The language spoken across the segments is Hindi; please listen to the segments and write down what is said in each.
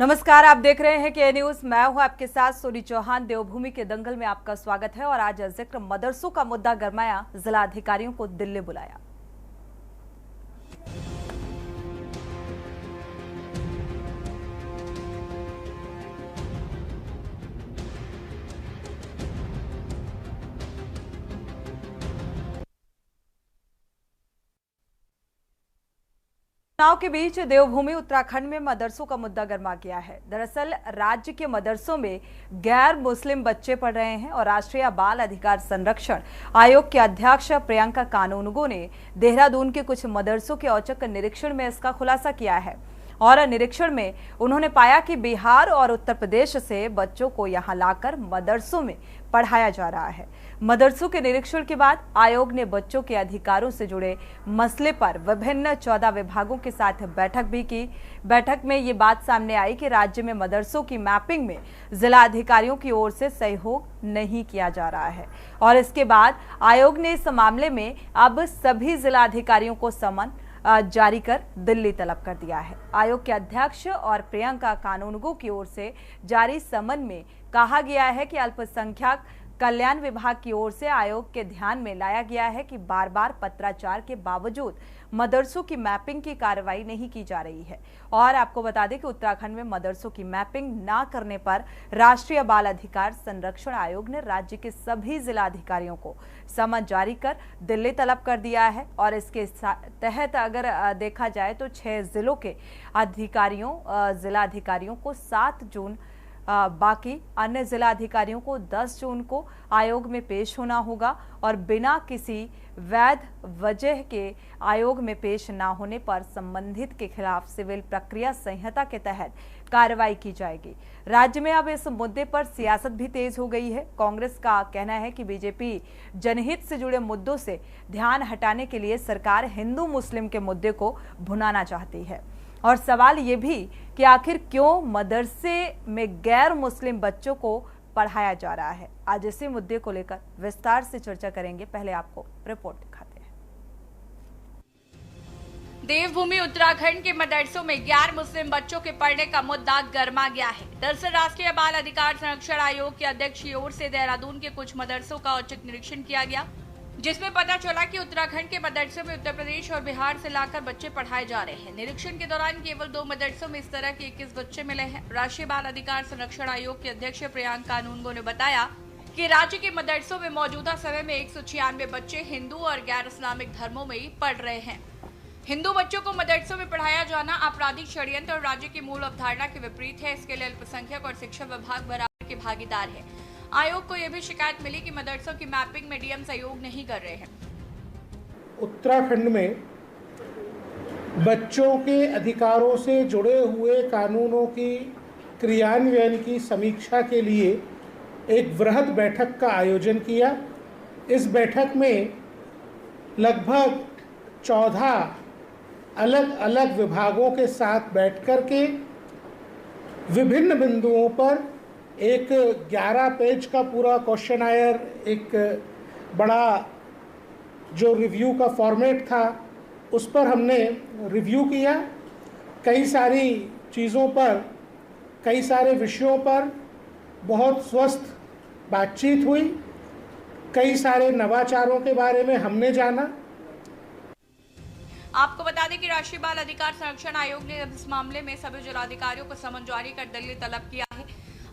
नमस्कार, आप देख रहे हैं के न्यूज। मैं हूं आपके साथ सोनी चौहान। देवभूमि के दंगल में आपका स्वागत है। और आज जिक्र मदरसों का मुद्दा गरमाया, जिला अधिकारियों को दिल्ली बुलाया। चुनाव के बीच देवभूमि उत्तराखंड में मदरसों का मुद्दा गर्मा गया है। दरअसल राज्य के मदरसों में गैर मुस्लिम बच्चे पढ़ रहे हैं और राष्ट्रीय बाल अधिकार संरक्षण आयोग के अध्यक्ष प्रियंका कानूनगो ने देहरादून के कुछ मदरसों के औचक निरीक्षण में इसका खुलासा किया है। और निरीक्षण में उन्होंने पाया कि बिहार और उत्तर प्रदेश से बच्चों को यहां लाकर मदरसों में पढ़ाया जा रहा है। मदरसों के निरीक्षण के बाद आयोग ने बच्चों के अधिकारों से जुड़े मसले पर विभिन्न 14 विभागों के साथ बैठक भी की। बैठक में ये बात सामने आई कि राज्य में मदरसों की मैपिंग में जिला अधिकारियों की ओर से सहयोग नहीं किया जा रहा है। और इसके बाद आयोग ने इस मामले में अब सभी जिला अधिकारियों को समन जारी कर दिल्ली तलब कर दिया है। आयोग के अध्यक्ष और प्रियंका कानूनगो की ओर से जारी समन में कहा गया है कि अल्पसंख्यक कल्याण विभाग की ओर से आयोग के ध्यान में लाया गया है कि बार बार पत्राचार के बावजूद मदरसों की मैपिंग की कार्रवाई नहीं की जा रही है। और आपको बता दें कि उत्तराखंड में मदरसों की मैपिंग ना करने पर राष्ट्रीय बाल अधिकार संरक्षण आयोग ने राज्य के सभी जिला अधिकारियों को समन जारी कर दिल्ली तलब कर दिया है। और इसके तहत अगर देखा जाए तो 6 जिलों के जिला अधिकारियों को 7 जून, बाकी अन्य जिला अधिकारियों को 10 जून को आयोग में पेश होना होगा। और बिना किसी वैध वजह के आयोग में पेश न होने पर संबंधित के खिलाफ सिविल प्रक्रिया संहिता के तहत कार्रवाई की जाएगी। राज्य में अब इस मुद्दे पर सियासत भी तेज हो गई है। कांग्रेस का कहना है कि बीजेपी जनहित से जुड़े मुद्दों से ध्यान हटाने के लिए सरकार हिंदू मुस्लिम के मुद्दे को भुनाना चाहती है। और सवाल ये भी कि आखिर क्यों मदरसे में गैर मुस्लिम बच्चों को पढ़ाया जा रहा है। आज इसी मुद्दे को लेकर विस्तार से चर्चा करेंगे। पहले आपको रिपोर्ट दिखाते हैं। देवभूमि उत्तराखंड के मदरसों में गैर मुस्लिम बच्चों के पढ़ने का मुद्दा गर्मा गया है। दरअसल राष्ट्रीय बाल अधिकार संरक्षण आयोग के अध्यक्ष की ओर से देहरादून के कुछ मदरसों का औचक निरीक्षण किया गया, जिसमें पता चला कि उत्तराखंड के मदरसों में उत्तर प्रदेश और बिहार से लाकर बच्चे पढ़ाए जा रहे हैं। निरीक्षण के दौरान केवल 2 मदरसों में इस तरह के 21 बच्चे मिले हैं। राष्ट्रीय बाल अधिकार संरक्षण आयोग के अध्यक्ष प्रियंका कानूनगो ने बताया कि राज्य के मदरसों में मौजूदा समय में 196 बच्चे हिंदू और गैर इस्लामिक धर्मों में ही पढ़ रहे हैं। हिंदू बच्चों को मदरसों में पढ़ाया जाना आपराधिक षड्यंत्र और राज्य की मूल अवधारणा के विपरीत है। इसके लिए अल्पसंख्यक और शिक्षा विभाग बराबर के भागीदार है। आयोग को यह भी शिकायत मिली कि मदरसों की मैपिंग में डीएम सहयोग नहीं कर रहे हैं। उत्तराखंड में बच्चों के अधिकारों से जुड़े हुए कानूनों की क्रियान्वयन की समीक्षा के लिए एक वृहद बैठक का आयोजन किया। इस बैठक में लगभग 14 अलग अलग विभागों के साथ बैठकर के विभिन्न बिंदुओं पर एक 11 पेज का पूरा क्वेश्चनायर, एक बड़ा जो रिव्यू का फॉर्मेट था उस पर हमने रिव्यू किया। कई सारी चीज़ों पर, कई सारे विषयों पर बहुत स्वस्थ बातचीत हुई। कई सारे नवाचारों के बारे में हमने जाना। आपको बता दें कि राष्ट्रीय बाल अधिकार संरक्षण आयोग ने इस मामले में सभी जिलाधिकारियों को समन जारी कर दिल्ली तलब किया है।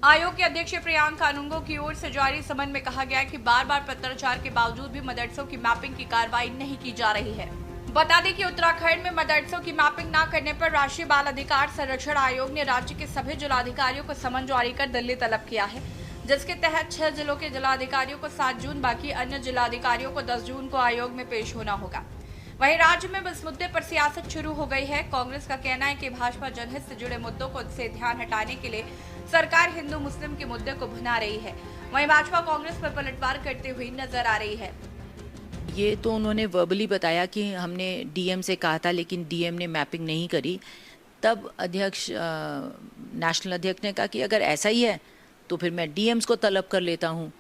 आयोग के अध्यक्ष प्रियंका कानूनगो की ओर से जारी समन में कहा गया है कि बार बार पत्राचार के बावजूद भी मदरसों की मैपिंग की कार्रवाई नहीं की जा रही है। बता दें कि उत्तराखंड में मदरसों की मैपिंग न करने पर राष्ट्रीय बाल अधिकार संरक्षण आयोग ने राज्य के सभी जिलाधिकारियों को समन जारी कर दिल्ली तलब किया है, जिसके तहत 6 जिलों के जिलाधिकारियों को 7 जून, बाकी अन्य जिलाधिकारियों को 10 जून को आयोग में पेश होना होगा। वहीं राज्य में इस मुद्दे पर सियासत शुरू हो गई है। कांग्रेस का कहना है कि भाजपा जनहित से जुड़े मुद्दों को से ध्यान हटाने के लिए सरकार हिंदू मुस्लिम के मुद्दे को भुना रही है। वहीं भाजपा कांग्रेस पर पलटवार करते हुए नजर आ रही है। ये तो उन्होंने वर्बली बताया कि हमने डीएम से कहा था, लेकिन डीएम ने मैपिंग नहीं करी। तब अध्यक्ष, नेशनल अध्यक्ष ने कहा कि अगर ऐसा ही है तो फिर मैं डीएम्स को तलब कर लेता हूँ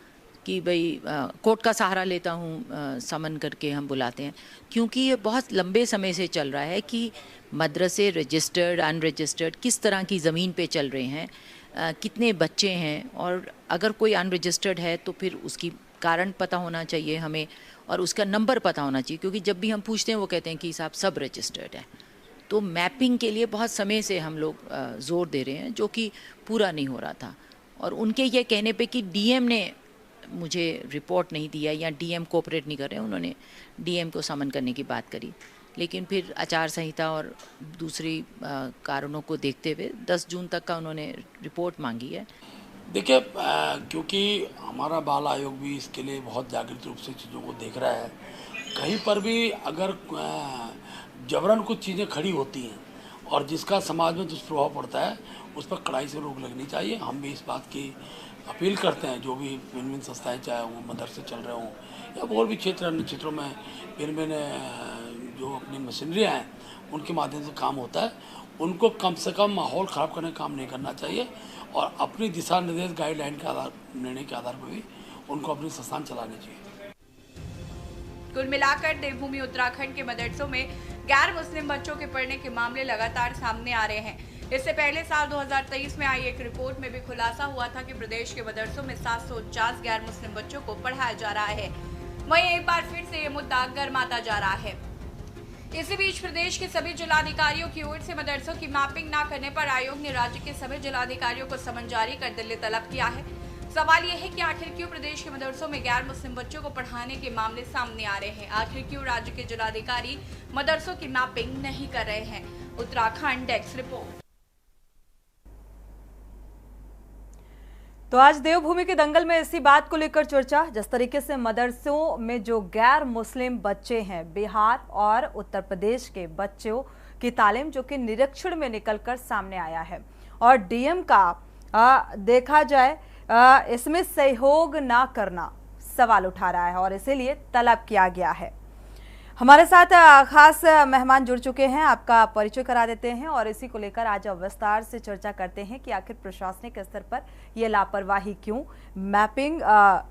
कि भाई कोर्ट का सहारा लेता हूँ, समन करके हम बुलाते हैं, क्योंकि ये बहुत लंबे समय से चल रहा है कि मदरसे रजिस्टर्ड अनरजिस्टर्ड किस तरह की ज़मीन पे चल रहे हैं, कितने बच्चे हैं, और अगर कोई अनरजिस्टर्ड है तो फिर उसकी कारण पता होना चाहिए हमें और उसका नंबर पता होना चाहिए, क्योंकि जब भी हम पूछते हैं वो कहते हैं कि साहब सब रजिस्टर्ड है। तो मैपिंग के लिए बहुत समय से हम लोग ज़ोर दे रहे हैं, जो कि पूरा नहीं हो रहा था। और उनके ये कहने पे कि डीएम ने मुझे रिपोर्ट नहीं दिया या डीएम कोऑपरेट नहीं कर रहे, उन्होंने डीएम को समन करने की बात करी, लेकिन फिर आचार संहिता और दूसरी कारणों को देखते हुए 10 जून तक का उन्होंने रिपोर्ट मांगी है। देखिए, क्योंकि हमारा बाल आयोग भी इसके लिए बहुत जागृत रूप से चीज़ों को देख रहा है, कहीं पर भी अगर जबरन कुछ चीज़ें खड़ी होती हैं और जिसका समाज में दुष्प्रभाव पड़ता है, उस पर कड़ाई से रोक लगनी चाहिए। हम भी इस बात की अपील करते हैं, जो भी भिन्न भिन्न संस्थाएँ, चाहे वो मदरसे चल रहे हों या और भी अन्य क्षेत्रों में भिन्न भिन्न जो अपनी मशीनरियाँ हैं उनके माध्यम से काम होता है, उनको कम से कम माहौल ख़राब करने का काम नहीं करना चाहिए और अपनी दिशा निर्देश गाइडलाइन के आधार निर्णय के आधार पर भी उनको अपनी संस्थान चलाने चाहिए। कुल मिलाकर देवभूमि उत्तराखंड के मदरसों में गैर मुस्लिम बच्चों के पढ़ने के मामले लगातार सामने आ रहे हैं। इससे पहले साल 2023 में आई एक रिपोर्ट में भी खुलासा हुआ था कि प्रदेश के मदरसों में 749 गैर मुस्लिम बच्चों को पढ़ाया जा रहा है। वहीं एक बार फिर से ये मुद्दा गर्माता जा रहा है। इसी बीच प्रदेश के सभी जिलाधिकारियों की ओर से मदरसों की मैपिंग न करने पर आयोग ने राज्य के सभी जिलाधिकारियों को समन जारी कर दिल्ली तलब किया है। सवाल यह है कि आखिर क्यों प्रदेश के मदरसों में गैर मुस्लिम बच्चों को पढ़ाने के मामले सामने आ रहे हैं? आखिर क्यों राज्य के जिलाधिकारी मदरसों की मैपिंग नहीं कर रहे हैं? Uttarakhand desk report. तो आज देवभूमि के दंगल में इसी बात को लेकर चर्चा, जिस तरीके से मदरसों में जो गैर मुस्लिम बच्चे हैं, बिहार और उत्तर प्रदेश के बच्चों की तालीम जो कि निरीक्षण में निकलकर सामने आया है और डीएम का देखा जाए इसमें सहयोग ना करना सवाल उठा रहा है और इसीलिए तलब किया गया है। हमारे साथ खास मेहमान जुड़ चुके हैं, आपका परिचय करा देते हैं और इसी को लेकर आज विस्तार से चर्चा करते हैं कि आखिर प्रशासनिक स्तर पर यह लापरवाही क्यों, मैपिंग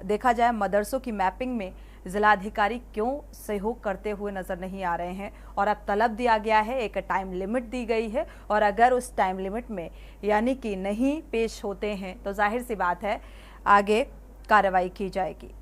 देखा जाए मदरसों की मैपिंग में जिलाधिकारी क्यों सहयोग करते हुए नजर नहीं आ रहे हैं और अब तलब दिया गया है, एक टाइम लिमिट दी गई है और अगर उस टाइम लिमिट में यानी कि नहीं पेश होते हैं तो जाहिर सी बात है आगे कार्रवाई की जाएगी।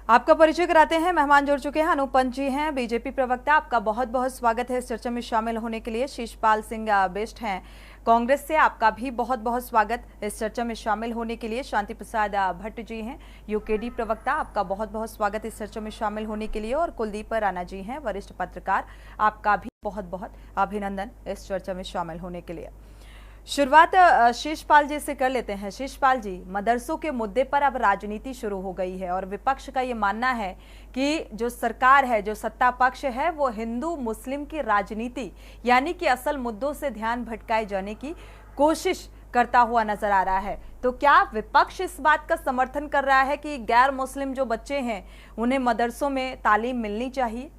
आपका परिचय कराते हैं, मेहमान जुड़ चुके हैं, अनूप पंत जी हैं बीजेपी प्रवक्ता, आपका बहुत बहुत स्वागत है इस चर्चा में शामिल होने के लिए। शीशपाल सिंह बिष्ट हैं कांग्रेस से, आपका भी बहुत बहुत स्वागत इस चर्चा में शामिल होने के लिए। शांति प्रसाद भट्ट जी हैं यूकेडी प्रवक्ता, आपका बहुत बहुत स्वागत इस चर्चा में शामिल होने के लिए। और कुलदीप राणा जी हैं वरिष्ठ पत्रकार, आपका भी बहुत बहुत अभिनंदन इस चर्चा में शामिल होने के लिए। शुरुआत शीशपाल जी से कर लेते हैं। शीशपाल जी, मदरसों के मुद्दे पर अब राजनीति शुरू हो गई है और विपक्ष का ये मानना है कि जो सरकार है, जो सत्ता पक्ष है, वो हिंदू मुस्लिम की राजनीति यानी कि असल मुद्दों से ध्यान भटकाए जाने की कोशिश करता हुआ नजर आ रहा है। तो क्या विपक्ष इस बात का समर्थन कर रहा है कि गैर मुस्लिम जो बच्चे हैं उन्हें मदरसों में तालीम मिलनी चाहिए?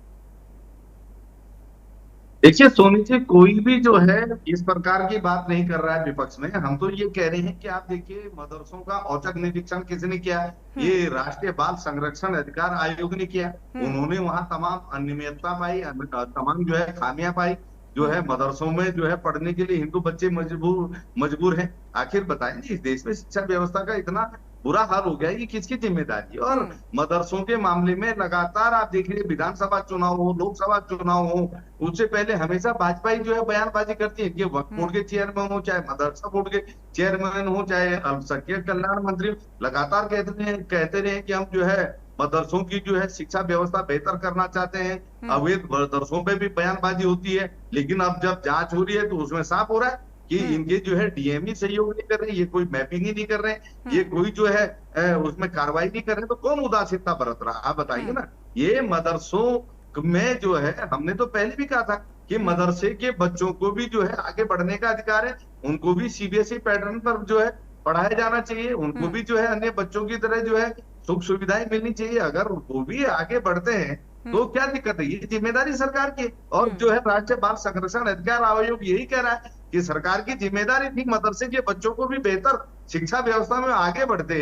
देखिए सोनी जी, कोई भी जो है इस प्रकार की बात नहीं कर रहा है विपक्ष में। हम तो ये कह रहे हैं कि आप देखिए मदरसों का औचक निरीक्षण किसने किया है? ये राष्ट्रीय बाल संरक्षण अधिकार आयोग ने किया। उन्होंने वहां तमाम अनियमितता पाई, तमाम जो है खामियां पाई, जो है मदरसों में जो है पढ़ने के लिए हिंदू बच्चे मजबूर हैं। आखिर बताएं जी, इस देश में शिक्षा व्यवस्था का इतना बुरा हाल हो गया है, ये किसकी जिम्मेदारी है? और मदरसों के मामले में लगातार आप देख लीजिए, विधानसभा चुनाव हो, लोकसभा चुनाव हो, उससे पहले हमेशा भाजपा ही जो है बयानबाजी करती है कि वक्फ बोर्ड के चेयरमैन हो, चाहे मदरसा बोर्ड के चेयरमैन हो, चाहे अल्पसंख्यक कल्याण मंत्री, लगातार कहते रहे कि हम जो है मदरसों की जो है शिक्षा व्यवस्था बेहतर करना चाहते हैं। अवैध मदरसों पे भी बयानबाजी होती है, लेकिन अब जब जांच हो रही है तो उसमें साफ हो रहा है कि इनके जो है डीएम ही सहयोग नहीं कर रहे, ये कोई मैपिंग ही नहीं कर रहे, ये कोई जो है उसमें कार्रवाई नहीं कर रहे, तो कौन उदासीनता बरत रहा? आप बताइए ना। ये मदरसों में जो है, हमने तो पहले भी कहा था कि मदरसे के बच्चों को भी जो है आगे बढ़ने का अधिकार है, उनको भी सीबीएसई पैटर्न पर जो है पढ़ाया जाना चाहिए, उनको भी जो है अन्य बच्चों की तरह जो है सुख सुविधाएं मिलनी चाहिए। अगर वो भी आगे बढ़ते हैं तो क्या दिक्कत है? ये जिम्मेदारी सरकार की है। और जो है राष्ट्रीय बाल संरक्षण अधिकार आयोग यही कह रहा है कि सरकार की जिम्मेदारी थी मदरसे के बच्चों को भी बेहतर शिक्षा व्यवस्था में आगे बढ़ते,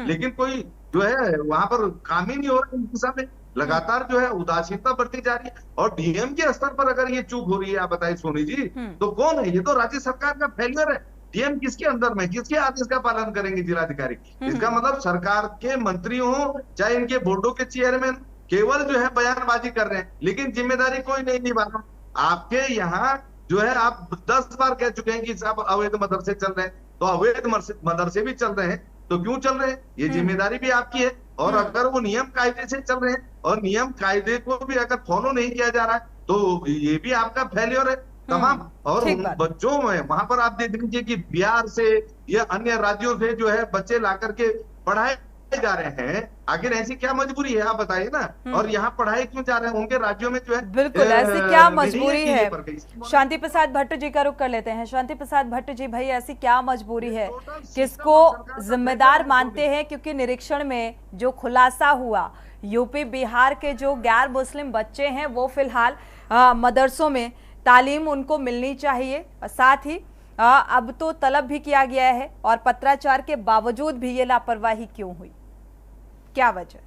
लेकिन कोई जो है वहां पर काम ही नहीं हो रहा है इस दिशा में। लगातार जो है उदासीनता बढ़ती जा रही है। और डीएम के स्तर पर अगर ये चूक हो रही है, आप बताइए सोनी जी, तो कौन है? ये तो राज्य सरकार का फेलियर है। डीएम किसके अंदर में, किसके आदेश का पालन करेंगे जिलाधिकारी? इसका मतलब सरकार के मंत्री हो चाहे इनके बोर्डों के चेयरमैन, केवल जो है बयानबाजी कर रहे हैं, लेकिन जिम्मेदारी कोई नहीं निभा रहा। आपके यहाँ जो है आप 10 बार कह चुके हैं कि साहब अवैध मदरसे चल रहे हैं, तो अवैध मदरसे भी चल रहे हैं तो क्यों चल रहे हैं? ये जिम्मेदारी भी आपकी है। और अगर वो नियम कायदे से चल रहे हैं और नियम कायदे को भी अगर फॉलो नहीं किया जा रहा है, तो ये भी आपका फेलियर है तमाम। और उन बच्चों में वहां पर आप देख लीजिए कि बिहार से या अन्य राज्यों से जो है बच्चे ला करके पढ़ाए जा रहे हैं। आखिर ऐसी क्या मजबूरी है, आप बताइए ना। और यहाँ पढ़ाई क्यों जा रहे हैं? उनके राज्यों में जो है बिल्कुल ऐसी क्या मजबूरी है? शांति प्रसाद भट्ट जी का रुख कर लेते हैं। शांति प्रसाद भट्ट जी, भाई ऐसी क्या मजबूरी है? किसको जिम्मेदार मानते हैं? क्योंकि निरीक्षण में जो खुलासा हुआ, यूपी बिहार के जो गैर मुस्लिम बच्चे हैं वो फिलहाल मदरसों में तालीम उनको मिलनी चाहिए। साथ ही अब तो तलब भी किया गया है, और पत्राचार के बावजूद भी ये लापरवाही क्यों हुई? क्या वजह?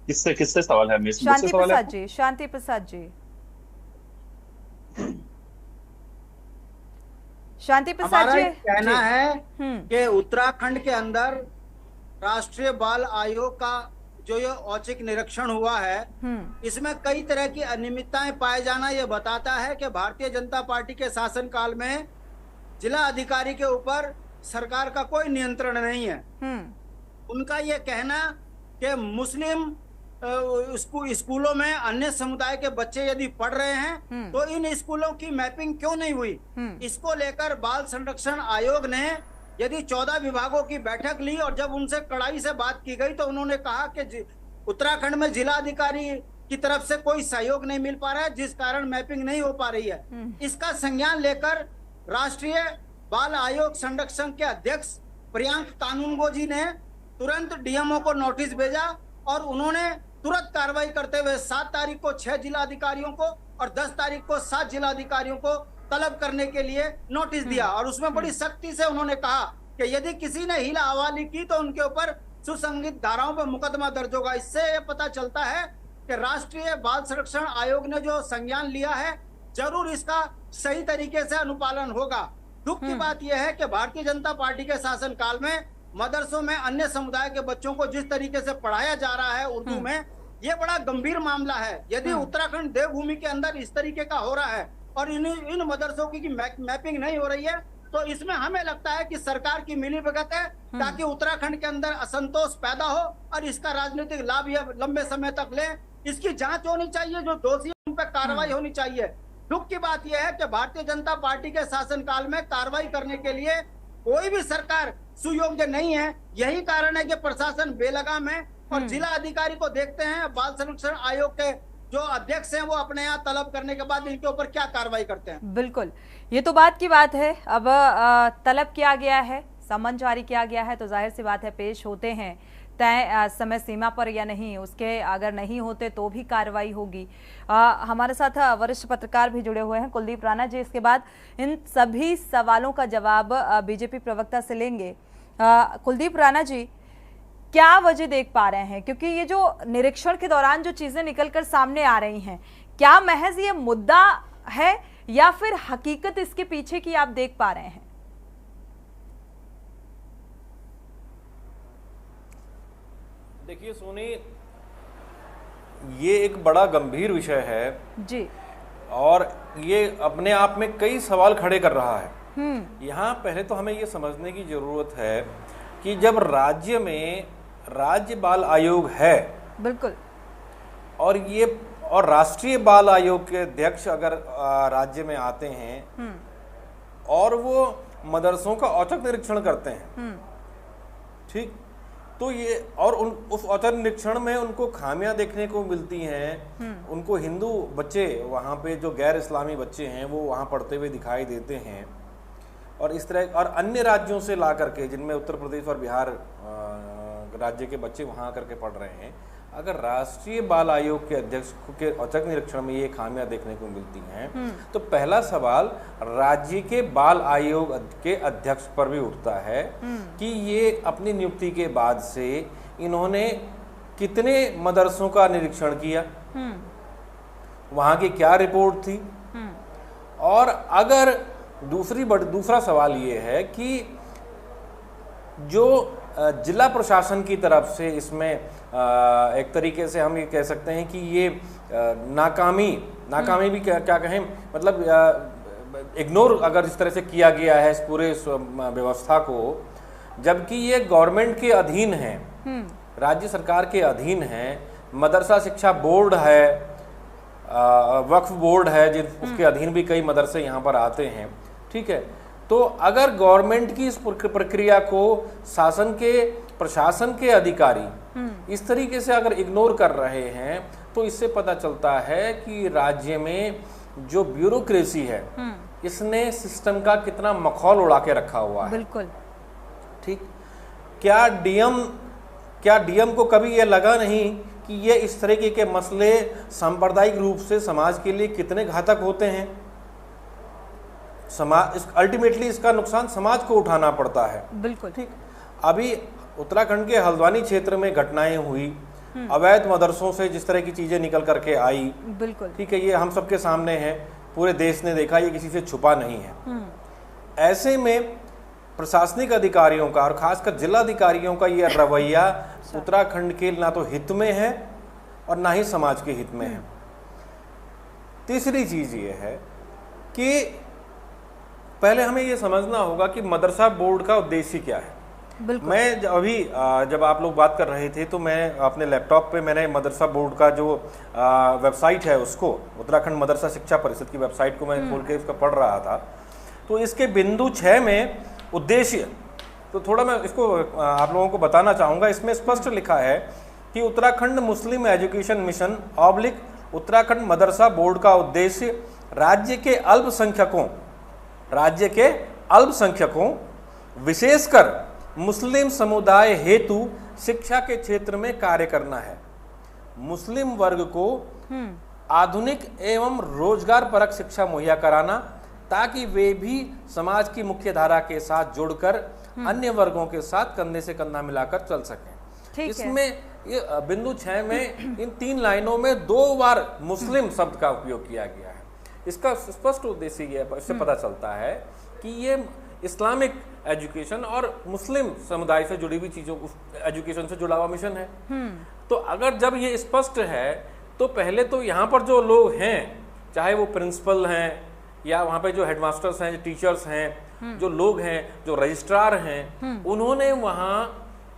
किससे सवाल है? शांति प्रसाद जी, शांति प्रसाद जी, शांति प्रसाद जी, कहना है कि उत्तराखंड के अंदर राष्ट्रीय बाल आयोग का जो ये औचक निरीक्षण हुआ है, इसमें कई तरह की अनियमितताएं पाए जाना ये बताता है कि भारतीय जनता पार्टी के शासनकाल में जिला अधिकारी के ऊपर सरकार का कोई नियंत्रण नहीं है। उनका ये कहना कि मुस्लिम स्कूलों में अन्य समुदाय के बच्चे यदि पढ़ रहे हैं तो इन स्कूलों की मैपिंग क्यों नहीं हुई, इसको लेकर बाल संरक्षण आयोग ने यदि 14 विभागों की बैठक ली और जब उनसे कड़ाई से बात की गई तो उन्होंने कहा कि उत्तराखंड में जिला अधिकारी की तरफ से कोई सहयोग नहीं मिल पा रहा है, जिस कारण मैपिंग नहीं हो पा रही है। इसका संज्ञान लेकर राष्ट्रीय बाल आयोग संरक्षण के अध्यक्ष प्रियांक कानूनगो जी ने तुरंत डीएमओ को नोटिस भेजा और उन्होंने तुरंत कार्रवाई करते हुए 7 तारीख को 6 जिला अधिकारियों को और 10 तारीख को 7 जिला अधिकारियों को तलब करने के लिए नोटिस दिया। और उसमें बड़ी सख्ती से उन्होंने कहा कि यदि किसी ने हीला हवाली की तो उनके ऊपर सुसंगत धाराओं पर मुकदमा दर्ज होगा। इससे यह पता चलता है कि राष्ट्रीय बाल संरक्षण आयोग ने जो संज्ञान लिया है जरूर इसका सही तरीके से अनुपालन होगा। दुख की बात यह है कि भारतीय जनता पार्टी के शासनकाल में मदरसों में अन्य समुदाय के बच्चों को जिस तरीके से पढ़ाया जा रहा है उर्दू में, ये बड़ा गंभीर मामला है। यदि उत्तराखंड देवभूमि के अंदर इस तरीके का हो रहा है और इन मदरसों की मैपिंग नहीं हो रही है, तो इसमें हमें लगता है कि सरकार की मिलीभगत है ताकि उत्तराखंड के अंदर असंतोष पैदा हो और इसका राजनीतिक लाभ यह लंबे समय तक ले। इसकी जांच होनी चाहिए, जो दोषी उन पर कार्रवाई होनी चाहिए। दुख की बात यह है कि भारतीय जनता पार्टी के शासनकाल में कार्रवाई करने के लिए कोई भी सरकार सुयोग्य नहीं है। यही कारण है कि प्रशासन बेलगाम है और जिला अधिकारी को देखते हैं बाल संरक्षण आयोग के जो अध्यक्ष हैं वो अपने यहाँ तलब करने के बाद इनके ऊपर क्या कार्रवाई करते हैं। बिल्कुल, ये तो बात की बात है। अब तलब किया गया है, समन जारी किया गया है, तो जाहिर सी बात है पेश होते हैं तय समय सीमा पर या नहीं, उसके अगर नहीं होते तो भी कार्रवाई होगी। हमारे साथ वरिष्ठ पत्रकार भी जुड़े हुए हैं, कुलदीप राणा जी। इसके बाद इन सभी सवालों का जवाब बीजेपी प्रवक्ता से लेंगे। कुलदीप राणा जी, क्या वजह देख पा रहे हैं? क्योंकि ये जो निरीक्षण के दौरान जो चीजें निकलकर सामने आ रही हैं, क्या महज ये मुद्दा है या फिर हकीकत इसके पीछे की आप देख पा रहे हैं? देखिए सोनी, ये एक बड़ा गंभीर विषय है जी, और ये अपने आप में कई सवाल खड़े कर रहा है। यहाँ पहले तो हमें ये समझने की जरूरत है कि जब राज्य में राज्य बाल आयोग है, बिल्कुल, और राष्ट्रीय बाल आयोग के अध्यक्ष अगर राज्य में आते हैं और वो मदरसों का औचक निरीक्षण करते हैं, ठीक, तो ये और उस औचक निरीक्षण में उनको खामियां देखने को मिलती हैं। उनको हिंदू बच्चे वहाँ पे जो गैर इस्लामी बच्चे हैं वो वहाँ पढ़ते हुए दिखाई देते हैं, और इस तरह और अन्य राज्यों से ला करके, जिनमें उत्तर प्रदेश और बिहार राज्य के बच्चे वहाँ करके पढ़ रहे हैं, अगर राष्ट्रीय बाल आयोग के अध्यक्ष के औचक निरीक्षण में ये खामियां देखने को मिलती हैं, तो पहला सवाल राज्य के बाल आयोग के अध्यक्ष पर भी उठता है कि ये अपनी नियुक्ति के बाद से इन्होंने कितने मदरसों का निरीक्षण किया, वहां की क्या रिपोर्ट थी। और अगर दूसरा सवाल ये है कि जो जिला प्रशासन की तरफ से इसमें एक तरीके से हम ये कह सकते हैं कि ये नाकामी भी क्या कहें, मतलब इग्नोर अगर इस तरह से किया गया है इस पूरे व्यवस्था को, जबकि ये गवर्नमेंट के अधीन है, राज्य सरकार के अधीन है, मदरसा शिक्षा बोर्ड है, वक्फ बोर्ड है, उसके अधीन भी कई मदरसे यहाँ पर आते हैं, ठीक है। तो अगर गवर्नमेंट की इस प्रक्रिया को प्रशासन के अधिकारी इस तरीके से अगर इग्नोर कर रहे हैं, तो इससे पता चलता है कि राज्य में जो ब्यूरोक्रेसी है इसने सिस्टम का कितना मखौल उड़ा के रखा हुआ है। बिल्कुल ठीक। क्या डीएम को कभी यह लगा नहीं कि ये इस तरीके के मसले सांप्रदायिक रूप से समाज के लिए कितने घातक होते हैं? अल्टीमेटली इसका नुकसान समाज को उठाना पड़ता है। बिल्कुल ठीक। अभी उत्तराखंड के हल्द्वानी क्षेत्र में घटनाएं हुई, अवैध मदरसों से जिस तरह की चीजें निकल करके आई, बिल्कुल ठीक है, ये हम सबके सामने है, पूरे देश ने देखा, ये किसी से छुपा नहीं है। ऐसे में प्रशासनिक अधिकारियों का और खासकर जिलाधिकारियों का ये रवैया उत्तराखंड के ना तो हित में है और ना ही समाज के हित में है। तीसरी चीज ये है कि पहले हमें ये समझना होगा कि मदरसा बोर्ड का उद्देश्य क्या है। मैं जब आप लोग बात कर रहे थे तो मैं अपने लैपटॉप पे मैंने मदरसा बोर्ड का जो वेबसाइट है उसको, उत्तराखंड मदरसा शिक्षा परिषद की वेबसाइट को मैं खोल के उसका पढ़ रहा था। तो इसके बिंदु 6 में उद्देश्य, तो थोड़ा मैं इसको आप लोगों को बताना चाहूँगा। इसमें स्पष्ट लिखा है कि उत्तराखंड मुस्लिम एजुकेशन मिशन / उत्तराखंड मदरसा बोर्ड का उद्देश्य राज्य के अल्पसंख्यकों विशेषकर मुस्लिम समुदाय हेतु शिक्षा के क्षेत्र में कार्य करना है। मुस्लिम वर्ग को आधुनिक एवं रोजगार परक शिक्षा मुहैया कराना, ताकि वे भी समाज की मुख्य धारा के साथ जुड़कर अन्य वर्गों के साथ कंधे से कंधा मिलाकर चल सकें। इसमें ये बिंदु 6 में इन 3 लाइनों में 2 बार मुस्लिम शब्द का उपयोग किया गया है। इसका स्पष्ट उद्देश्य ये है, इससे पता चलता है कि ये इस्लामिक एजुकेशन और मुस्लिम समुदाय से जुड़ी हुई चीजों, एजुकेशन से जुड़ा हुआ मिशन है। तो अगर जब ये स्पष्ट है, तो पहले तो यहाँ पर जो लोग हैं, चाहे वो प्रिंसिपल हैं या वहाँ पे जो हेडमास्टर्स हैं, टीचर्स हैं, जो लोग हैं, जो रजिस्ट्रार हैं, उन्होंने वहाँ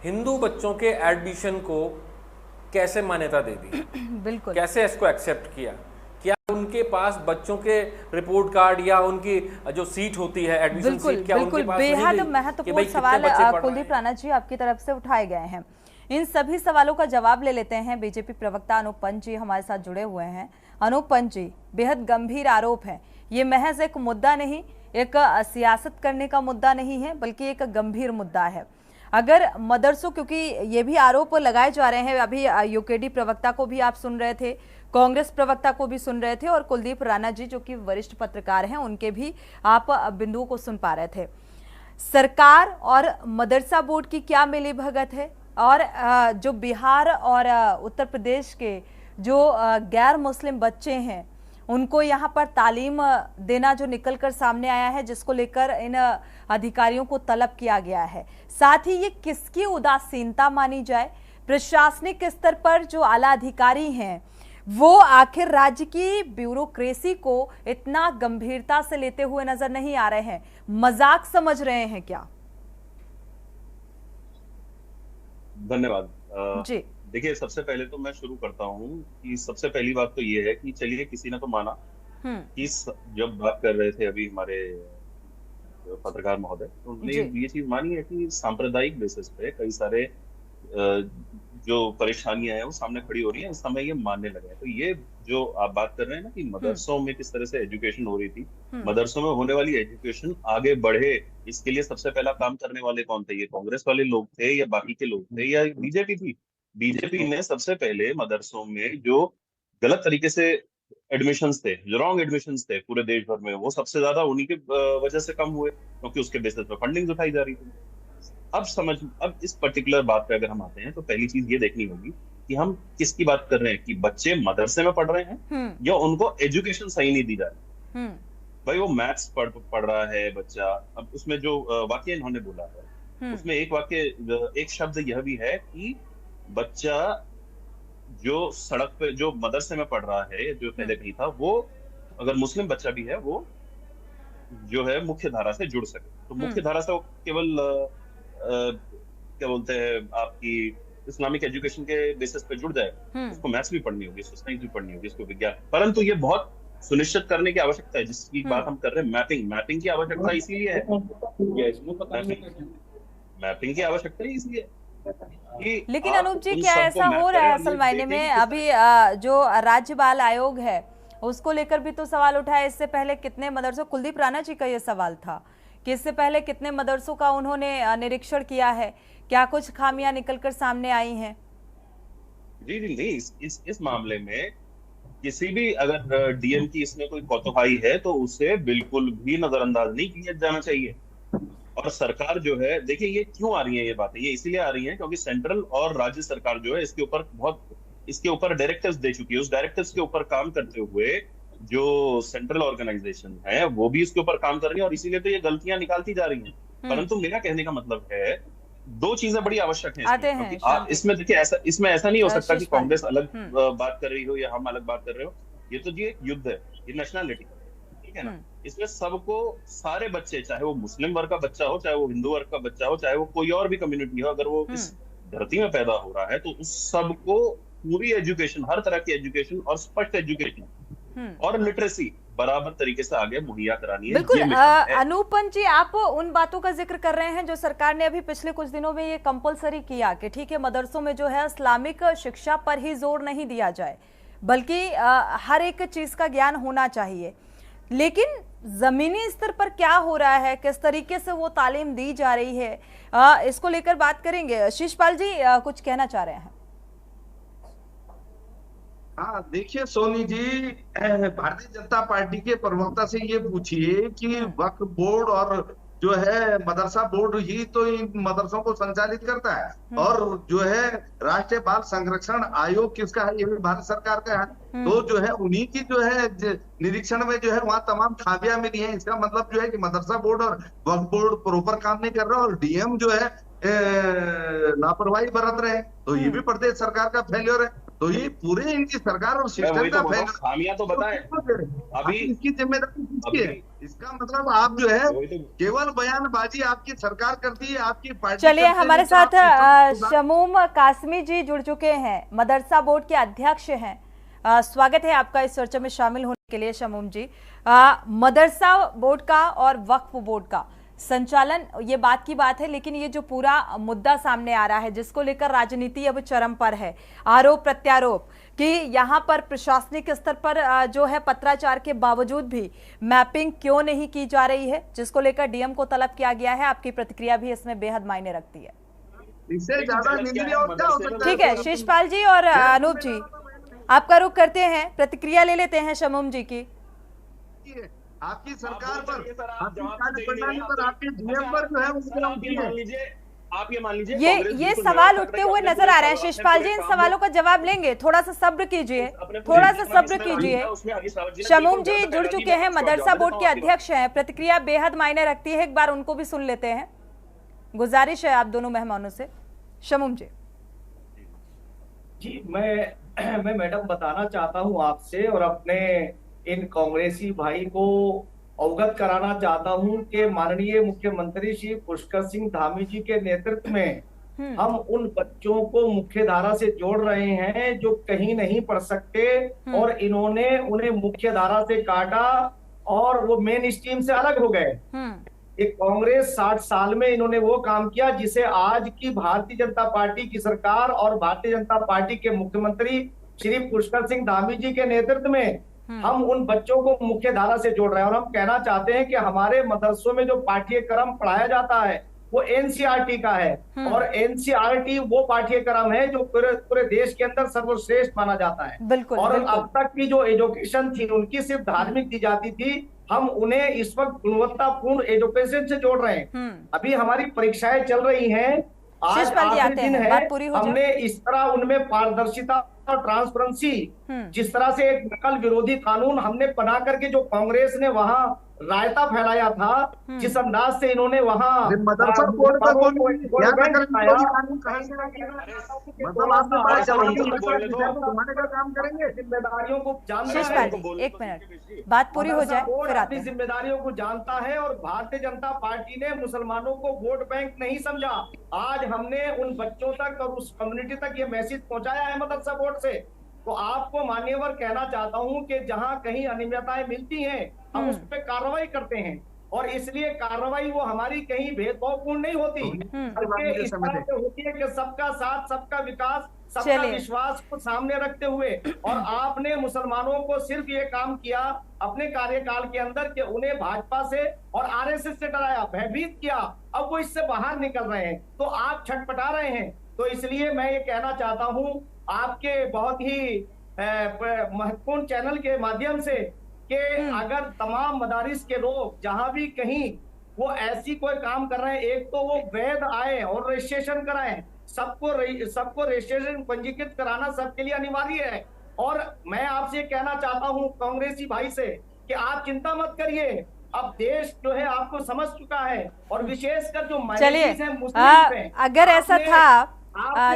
हिंदू बच्चों के एडमिशन को कैसे मान्यता दे दी? बिल्कुल, कैसे इसको एक्सेप्ट किया? क्या उनके पास बच्चों के रिपोर्ट कार्ड या उनकी जो सीट होती है एडमिशन सीट, क्या उनके पास बेहद महत्वपूर्ण सवाल कुलदीप राणा जी आपकी तरफ से उठाए गए हैं। इन सभी सवालों का जवाब ले लेते हैं। बीजेपी प्रवक्ता अनूप पंत जी हमारे साथ जुड़े हुए हैं। अनूप पंत जी, बेहद गंभीर आरोप है, ये महज एक मुद्दा नहीं, एक सियासत करने का मुद्दा नहीं है, बल्कि एक गंभीर मुद्दा है। अगर मदरसों, क्योंकि ये भी आरोप लगाए जा रहे हैं, अभी यूकेडी प्रवक्ता को भी आप सुन रहे थे, कांग्रेस प्रवक्ता को भी सुन रहे थे, और कुलदीप राणा जी जो कि वरिष्ठ पत्रकार हैं उनके भी आप बिंदुओं को सुन पा रहे थे। सरकार और मदरसा बोर्ड की क्या मिलीभगत है, और जो बिहार और उत्तर प्रदेश के जो गैर मुस्लिम बच्चे हैं उनको यहाँ पर तालीम देना जो निकलकर सामने आया है, जिसको लेकर इन अधिकारियों को तलब किया गया है, साथ ही ये किसकी उदासीनता मानी जाए? प्रशासनिक स्तर पर जो आला अधिकारी हैं वो आखिर राज्य की ब्यूरोक्रेसी को इतना गंभीरता से लेते हुए नजर नहीं आ रहे हैं, मजाक समझ रहे हैं क्या? धन्यवाद जी। देखिए, सबसे पहले तो मैं शुरू करता हूँ कि सबसे पहली बात तो ये है कि चलिए, किसी ने तो माना कि जब बात कर रहे थे अभी हमारे पत्रकार महोदय, तो उन्होंने ये चीज मानी है कि सांप्रदायिक बेसिस पे कई सारे जो परेशानियां हैं वो सामने खड़ी हो रही हैं, इस समय ये मानने लगे हैं। तो ये जो आप बात कर रहे हैं ना कि मदरसों में किस तरह से एजुकेशन हो रही थी, मदरसों में होने वाली एजुकेशन आगे बढ़े, इसके लिए सबसे पहला काम करने वाले कौन थे? ये कांग्रेस वाले लोग थे या बाकी के लोग थे या बीजेपी थी? बीजेपी ने सबसे पहले मदरसों में जो गलत तरीके से एडमिशंस थे, जो रॉन्ग एडमिशंस थे पूरे देश भर में, वो सबसे ज्यादा उन्हीं के वजह से कम हुए, क्योंकि उसके बेसिस पे फंडिंग उठाई जा रही थी। अब इस पर्टिकुलर बात पे अगर हम आते हैं तो पहली चीज ये देखनी होगी कि हम किसकी बात कर रहे हैं, कि बच्चे मदरसे में पढ़ रहे हैं या उनको एजुकेशन सही नहीं दी जा रही। भाई वो मैथ्स पढ़ रहा है बच्चा, अब उसमें जो वाक्य इन्होंने बोला है उसमें एक शब्द यह भी है कि बच्चा जो सड़क पे जो मदरसे में पढ़ रहा है, जो पहले कहीं था, वो अगर मुस्लिम बच्चा भी है वो जो है मुख्य धारा से जुड़ सके। तो मुख्य धारा से वो केवल क्या बोलते हैं, आपकी इस्लामिक एजुकेशन के बेसिस पे जुड़ जाएगा। उसको मैथ्स भी पढ़नी होगी, उसको साइंस भी पढ़नी होगी, उसको विज्ञान, परंतु ये बहुत सुनिश्चित करने की आवश्यकता है, जिसकी बात हम कर रहे हैं मैपिंग की आवश्यकता इसीलिए है, मैपिंग की आवश्यकता ही इसलिए। लेकिन अनूप जी, क्या ऐसा हो रहा है असल मायने में? अभी जो राज्य बाल आयोग है उसको लेकर भी तो सवाल उठा है। इससे पहले कितने मदरसों, कुलदीप राणा जी का ये सवाल था कि इससे पहले कितने मदरसों का उन्होंने निरीक्षण किया है, क्या कुछ खामियां निकलकर सामने आई हैं? जी नहीं, इस मामले में किसी भी अगर डीएम की इसमें कोई कोताही है तो उसे बिल्कुल भी नजरअंदाज नहीं किया जाना चाहिए। और सरकार जो है, देखिए ये क्यों आ रही है ये बातें, ये इसीलिए आ रही है क्योंकि सेंट्रल और राज्य सरकार जो है इसके ऊपर डायरेक्टिव्स दे चुकी है। उस डायरेक्टिव्स के ऊपर काम करते हुए जो सेंट्रल ऑर्गेनाइजेशन है वो भी इसके ऊपर काम कर रही है, और इसीलिए तो ये गलतियां निकालती जा रही हैं। परंतु मेरा कहने का मतलब है, दो चीजें बड़ी आवश्यक हैं इसमें। देखिए इसमें ऐसा नहीं हो सकता कि कांग्रेस अलग बात कर रही हो या हम अलग बात कर रहे हो। ये तो जी एक युद्ध है, ये नेशनलिटी, ठीक है ना। इसमें सबको, सारे बच्चे, चाहे वो मुस्लिम वर्ग का बच्चा हो, चाहे वो हिंदू वर्ग का बच्चा हो, चाहे वो कोई और भी कम्युनिटी हो, अगर वो इस धरती में पैदा हो रहा है तो उस सबको पूरी एजुकेशन, हर तरह की एजुकेशन और स्पष्ट एजुकेशन और लिटरेसी बराबर तरीके से आगे मुहैया करानी है। बिल्कुल अनूपन जी, आप उन बातों का जिक्र कर रहे हैं जो सरकार ने अभी पिछले कुछ दिनों में ये कंपलसरी किया कि ठीक है मदरसों में जो है इस्लामिक शिक्षा पर ही जोर नहीं दिया जाए, बल्कि हर एक चीज का ज्ञान होना चाहिए। लेकिन जमीनी स्तर पर क्या हो रहा है, किस तरीके से वो तालीम दी जा रही है, इसको लेकर बात करेंगे। शिषपाल जी कुछ कहना चाह रहे हैं? हाँ देखिए सोनी जी, भारतीय जनता पार्टी के प्रवक्ता से ये पूछिए कि वक्फ बोर्ड और जो है मदरसा बोर्ड ही तो इन मदरसों को संचालित करता है, और जो है राष्ट्रीय बाल संरक्षण आयोग किसका है, ये भी भारत सरकार का है। तो जो है उन्हीं की जो है निरीक्षण में जो है वहाँ तमाम खामियां मिली हैं। इसका मतलब जो है कि मदरसा बोर्ड और वक्फ बोर्ड प्रॉपर काम नहीं कर रहा, और डीएम जो है लापरवाही बरत रहे हैं, तो ये भी प्रदेश सरकार का फेल्योर है। तो ये पूरे इनकी सरकार और सिस्टम का फेल्योर। खामियां तो बताएं अभी, इसकी जिम्मेदारी किसकी है? इसका मतलब आप जो है केवल बयानबाजी आपकी सरकार करती है, आपकी पार्टी। चलिए, हमारे साथ शमूम कासमी जी जुड़ चुके हैं, मदरसा बोर्ड के अध्यक्ष हैं। स्वागत है आपका इस चर्चा में शामिल होने के लिए शमूम जी। मदरसा बोर्ड का और वक्फ बोर्ड का संचालन, ये बात की बात है, लेकिन ये जो पूरा मुद्दा सामने आ रहा है जिसको लेकर राजनीति अब चरम पर है, आरोप प्रत्यारोप कि यहाँ पर प्रशासनिक स्तर पर जो है पत्राचार के बावजूद भी मैपिंग क्यों नहीं की जा रही है, जिसको लेकर डीएम को तलब किया गया है। आपकी प्रतिक्रिया भी इसमें बेहद मायने रखती है। इससे ज्यादा निंदनीय और क्या हो सकता है? ठीक है, शिषपाल जी और अनूप जी आपका रुख करते हैं, प्रतिक्रिया ले लेते हैं शमूम जी की। आपकी सरकार पर, आपकी कार्यप्रणाली पर, आपके डीएम पर जो है आप ये मान लीजिए ये सवाल उठते हुए नजर आ रहे हैं। शिषपाल जी इन सवालों का जवाब लेंगे, थोड़ा सा सब्र कीजिए, थोड़ा सा सब्र कीजिए। शमूम जी जुड़ चुके हैं, मदरसा बोर्ड के अध्यक्ष हैं, प्रतिक्रिया बेहद मायने रखती है, एक बार उनको भी सुन लेते हैं। गुजारिश है आप दोनों मेहमानों से। शमूम जी। जी मैं मैडम बताना चाहता हूं आपसे और अपने इन कांग्रेसी भाई को अवगत कराना चाहता हूं कि माननीय मुख्यमंत्री श्री पुष्कर सिंह धामी जी के नेतृत्व में हम उन बच्चों को मुख्य धारा से जोड़ रहे हैं जो कहीं नहीं पढ़ सकते, और इन्होंने उन्हें मुख्य धारा से काटा और वो मेन स्ट्रीम से अलग हो गए। एक कांग्रेस 60 साल में इन्होंने वो काम किया जिसे आज की भारतीय जनता पार्टी की सरकार और भारतीय जनता पार्टी के मुख्यमंत्री श्री पुष्कर सिंह धामी जी के नेतृत्व में हम उन बच्चों को मुख्य धारा से जोड़ रहे हैं। और हम कहना चाहते हैं कि हमारे मदरसों में जो पाठ्यक्रम पढ़ाया जाता है वो एनसीईआरटी का है, और एनसीईआरटी वो पाठ्यक्रम है जो पूरे देश के अंदर सर्वश्रेष्ठ माना जाता है। बिल्कुल, और बिल्कुल। अब तक की जो एजुकेशन थी उनकी सिर्फ धार्मिक दी जाती थी, हम उन्हें इस वक्त गुणवत्तापूर्ण एजुकेशन से जोड़ रहे हैं। अभी हमारी परीक्षाएं चल रही हैं, आज आखिरी दिन है, हमने इस तरह उनमें पारदर्शिता और ट्रांसपेरेंसी, जिस तरह से एक नकल विरोधी कानून हमने बना करके जो कांग्रेस ने वहां रायता फैलाया था, जिस अंदाज से इन्होंने वहां मदरसा बोर्ड का काम करेंगे, जिम्मेदारियों को जानता है। एक मिनट, बात पूरी हो जाए फिर आते हैं। अपनी जिम्मेदारियों को जानता है, और भारतीय जनता पार्टी ने मुसलमानों को वोट बैंक नहीं समझा। आज हमने उन बच्चों तक और उस कम्युनिटी तक ये मैसेज पहुंचाया है मदरसा बोर्ड से। तो आपको मान्यवर कहना चाहता हूं कि जहां कहीं अनियमितताएं मिलती हैं, हम उस पर कार्रवाई करते हैं, और इसलिए कार्रवाई वो हमारी कहीं भेदभावपूर्ण नहीं होती, बल्कि इस तरह से होती है कि सबका साथ, सबका विकास, सबका विश्वास को सामने रखते हुए। और आपने मुसलमानों को सिर्फ ये काम किया अपने कार्यकाल के अंदर कि उन्हें भाजपा से और आरएसएस से डराया, भयभीत किया। अब वो इससे बाहर निकल रहे हैं, तो आप छटपटा रहे हैं। तो इसलिए मैं ये कहना चाहता हूं आपके बहुत ही महत्वपूर्ण चैनल के माध्यम से कि अगर तमाम मदारिस के लोग जहां भी कहीं वो ऐसी कोई काम कर रहे हैं, एक तो वो वैध आए और रजिस्ट्रेशन कराएं, सबको रजिस्ट्रेशन पंजीकृत कराना सबके लिए अनिवार्य है। और मैं आपसे कहना चाहता हूं कांग्रेसी भाई से कि आप चिंता मत करिए, अब देश जो है आपको समझ चुका है, और विशेषकर जो माइनॉरिटीज हैं, मुस्लिम हैं, अगर ऐसा था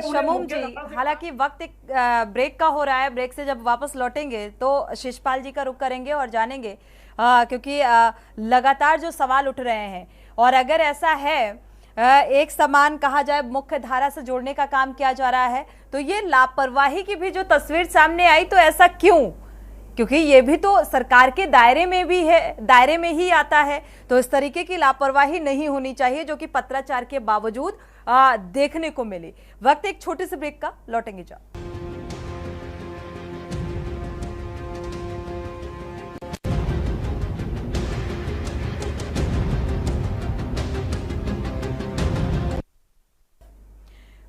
शमूम जी, हालांकि वक्त एक ब्रेक का हो रहा है, ब्रेक से जब वापस लौटेंगे तो शिषपाल जी का रुख करेंगे और जानेंगे, क्योंकि लगातार जो सवाल उठ रहे हैं, और अगर ऐसा है एक समान कहा जाए मुख्य धारा से जोड़ने का काम किया जा रहा है, तो ये लापरवाही की भी जो तस्वीर सामने आई, तो ऐसा क्यों? क्योंकि ये भी तो सरकार के दायरे में भी है, दायरे में ही आता है, तो इस तरीके की लापरवाही नहीं होनी चाहिए जो कि पत्राचार के बावजूद देखने को मिली। वक्त एक छोटे से ब्रेक का, लौटेंगे जा।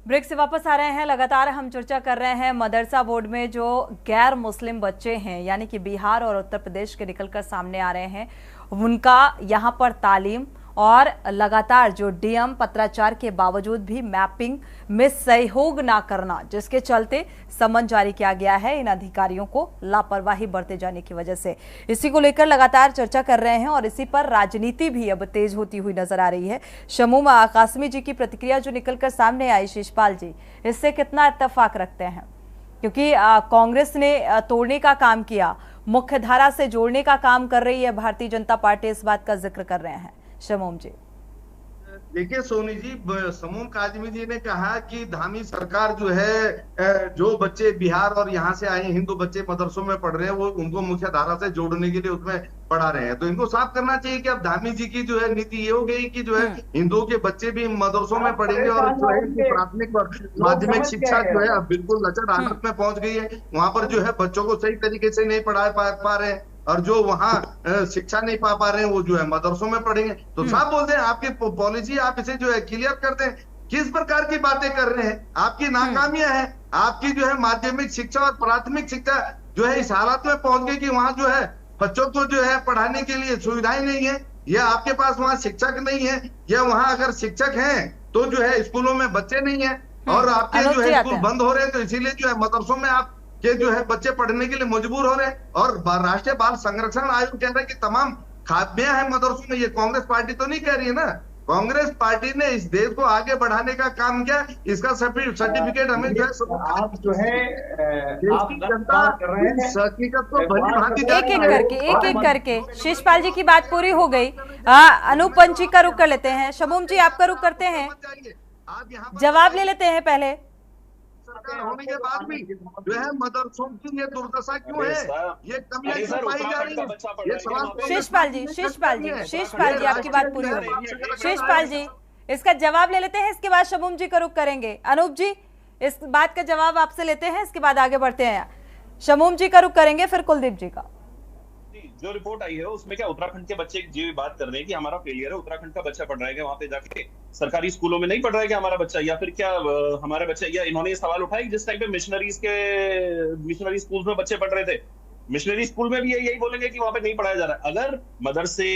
ब्रेक से वापस आ रहे हैं। लगातार हम चर्चा कर रहे हैं मदरसा बोर्ड में जो गैर मुस्लिम बच्चे हैं, यानी कि बिहार और उत्तर प्रदेश के निकलकर सामने आ रहे हैं, उनका यहां पर तालीम और लगातार जो डीएम पत्राचार के बावजूद भी मैपिंग में सहयोग ना करना, जिसके चलते समन जारी किया गया है इन अधिकारियों को लापरवाही बरते जाने की वजह से। इसी को लेकर लगातार चर्चा कर रहे हैं और इसी पर राजनीति भी अब तेज होती हुई नजर आ रही है। शमूम कासमी जी की प्रतिक्रिया जो निकलकर सामने आई, शिषपाल जी, इससे कितना इत्तेफाक रखते हैं? क्योंकि कांग्रेस ने तोड़ने का काम किया, मुख्य धारा से जोड़ने का काम कर रही है भारतीय जनता पार्टी, इस बात का जिक्र कर रहे हैं शमूम जी। देखिए सोनी जी, शमूम काजमी जी ने कहा कि धामी सरकार जो है, जो बच्चे बिहार और यहाँ से आए हिंदू बच्चे मदरसों में पढ़ रहे हैं, वो उनको मुख्य धारा से जोड़ने के लिए उसमें पढ़ा रहे हैं। तो इनको साफ करना चाहिए कि अब धामी जी की जो है नीति ये हो गई कि जो है हिंदुओं के बच्चे भी मदरसों में पढ़ेंगे, और जो है प्राथमिक माध्यमिक शिक्षा जो है अब बिल्कुल लचर हालत में पहुंच गई है। वहां पर जो है बच्चों को सही तरीके से नहीं पढ़ा पा रहे हैं, और जो वहाँ शिक्षा नहीं पा रहे हैं वो जो है मदरसों में पढ़ेंगे। तो साफ बोलते हैं आपकी पॉलिसी, आप इसे जो है क्लियर करते हैं, किस प्रकार की बातें कर रहे हैं, आपकी नाकामियां हैं, आपकी जो है माध्यमिक शिक्षा और प्राथमिक शिक्षा जो है इस हालत में पहुंच गई कि वहाँ जो है बच्चों को जो है पढ़ाने के लिए सुविधाएं नहीं है, या आपके पास वहाँ शिक्षक नहीं है, या वहाँ अगर शिक्षक हैं तो जो है स्कूलों में बच्चे नहीं है, और आपके जो है स्कूल बंद हो रहे हैं, तो इसीलिए जो है मदरसों में आप के जो है बच्चे पढ़ने के लिए मजबूर हो रहे हैं। और राष्ट्रीय बाल संरक्षण आयोग कह रहा है कि तमाम खामियां हैं मदरसों में। ये कांग्रेस पार्टी तो नहीं कह रही है ना, कांग्रेस पार्टी ने इस देश को आगे बढ़ाने का काम किया, इसका सर्टिफिकेट हमें जो है आप जो है एक एक करके शिषपाल जी की बात पूरी हो गई। अनूप पंत जी का रुख कर लेते हैं, शमूम जी आपका रुख करते हैं, जवाब ले लेते हैं पहले। सरकार होने के बाद भी जो है मदरसों की ये दुर्दशा क्यों है, ये कमियां क्यों पाई जा रही है, ये सवाल। शिषपाल जी आपकी बात पूरी हो गई। शिषपाल जी इसका जवाब ले लेते हैं, इसके बाद शमूम जी का रुख करेंगे। अनूप जी इस बात का जवाब आपसे लेते हैं, इसके बाद आगे बढ़ते हैं। शमूम जी का रुख करेंगे, फिर कुलदीप जी का। जो रिपोर्ट आई है उसमें क्या उत्तराखंड के बच्चे जी बात कर रहे हैं कि हमारा फेलियर है, उत्तराखंड का बच्चा पढ़ रहा है, वहां पे जाके सरकारी स्कूलों में नहीं पढ़ रहा है क्या हमारा बच्चा, या फिर क्या हमारे बच्चे, या इन्होंने ये सवाल उठाया जिस टाइम पे मिशनरी स्कूल में बच्चे पढ़ रहे थे, मिशनरी स्कूल में भी यही बोलेंगे कि वहां पे नहीं पढ़ाया जा रहा है। अगर मदरसे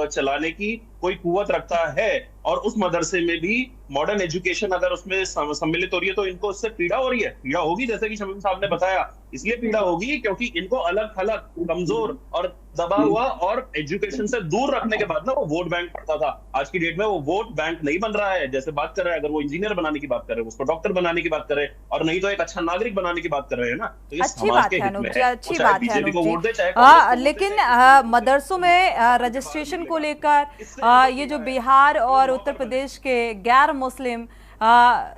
चलाने की कोई कुवत रखता है और उस मदरसे में भी मॉडर्न एजुकेशन अगर उसमें सम्मिलित हो रही है तो इनको उससे पीड़ा हो रही है, पीड़ा होगी, जैसे कि शमीम साहब ने बताया, इसलिए पीड़ा होगी क्योंकि इनको अलग थलग, कमजोर और दबा हुआ और एजुकेशन से दूर रखने के बाद ना वो वोट बैंक पड़ता था। आज की डेट में वो वोट बैंक नहीं बन रहा है। जैसे बात कर रहे हैं, अगर वो इंजीनियर बनाने की बात कर रहे हैं, उसको डॉक्टर बनाने की बात कर रहे हैं, और नहीं तो एक अच्छा नागरिक बनाने की बात कर रहे हैं ना, तो ये अच्छी बात है अनूप जी, अच्छी बात है अनूप जी। लेकिन मदरसों में रजिस्ट्रेशन को लेकर ये जो बिहार और उत्तर प्रदेश के गैर मुस्लिम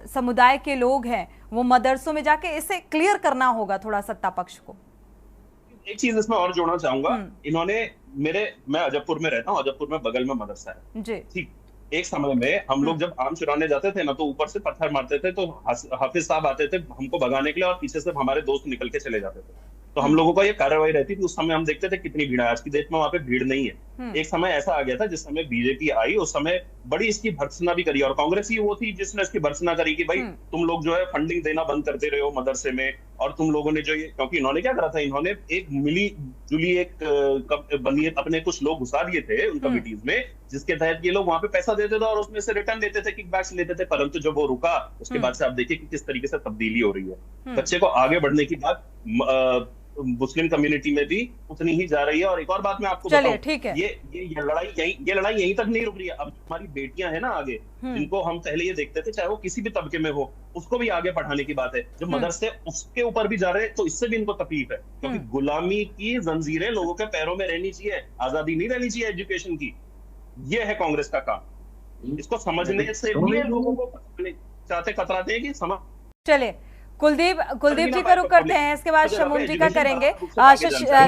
समुदाय के लोग हैं, वो मदरसों में जाके इसे क्लियर करना होगा थोड़ा सत्ता पक्ष को। एक चीज इसमें और जोड़ना चाहूंगा, इन्होंने मैं अजबपुर में रहता हूँ, अजबपुर में बगल में मदरसा है जी, ठीक। एक समय में हम लोग जब आम चुराने जाते थे ना, तो ऊपर से पत्थर मारते थे, तो हाफिज साहब आते थे हमको भगाने के लिए, और पीछे से हमारे दोस्त निकल के चले जाते थे। तो हम लोगों का ये कार्रवाई रहती थी। उस समय हम देखते थे कितनी भीड़ है। आज की डेट में वहां पे भीड़ नहीं है। एक समय ऐसा आ गया था जिस समय बीजेपी आई, उस समय बड़ी इसकी भर्त्सना भी करी, और कांग्रेस ही वो थी जिसने इसकी भर्त्सना करी कि भाई तुम लोग जो है फंडिंग देना बंद करते रहे हो मदरसे में, और तुम लोगों ने जो ये, क्योंकि इन्होंने क्या करा था, इन्होंने एक मिली जुली एक बनी अपने कुछ लोग घुसा दिए थे उन कमिटीज में, जिसके तहत ये लोग वहां पे पैसा देते थे और उसमें से रिटर्न देते थे, किकबैक्स लेते थे। परंतु जब वो रुका, उसके बाद से आप देखिए कि किस तरीके से तब्दीली हो रही है। बच्चे को आगे बढ़ने की बात मुस्लिम कम्युनिटी में भी उतनी ही जा रही है। और एक और बात मैं आपको बताऊं, ठीक है, ये लड़ाई यहीं तक नहीं रुक रही है। अब हमारी बेटियां हैं ना आगे, जिनको हम पहले ये देखते थे, चाहे वो किसी भी तबके में हो, उसको भी आगे पढ़ाने की बात है। जो मदरसे उसके ऊपर भी जा रहे हैं, तो इससे भी इनको तकलीफ है, क्योंकि गुलामी की जंजीरें लोगों के पैरों में रहनी चाहिए, आजादी नहीं रहनी चाहिए एजुकेशन की। ये है कांग्रेस का काम। इसको समझने से भी लोगों को चाहते कतराते हैं कि समझ। चले कुलदीप जी का रुख करते हैं, इसके बाद शमूम जी का करेंगे।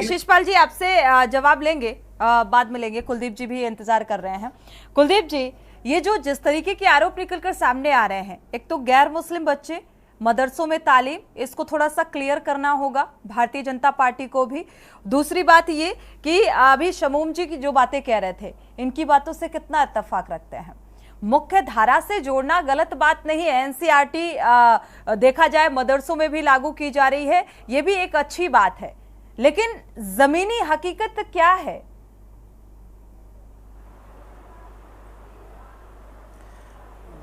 शिषपाल जी आपसे जवाब लेंगे, बाद में लेंगे। कुलदीप जी भी इंतजार कर रहे हैं। कुलदीप जी, ये जो जिस तरीके के आरोप निकलकर सामने आ रहे हैं, एक तो गैर मुस्लिम बच्चे मदरसों में तालीम, इसको थोड़ा सा क्लियर करना होगा भारतीय जनता पार्टी को भी। दूसरी बात ये कि अभी शमूम जी की जो बातें कह रहे थे, इनकी बातों से कितना इत्तेफाक रखते हैं। मुख्य धारा से जोड़ना गलत बात नहीं है, एनसीईआरटी देखा जाए मदरसों में भी लागू की जा रही है, ये भी एक अच्छी बात है, लेकिन जमीनी हकीकत क्या है?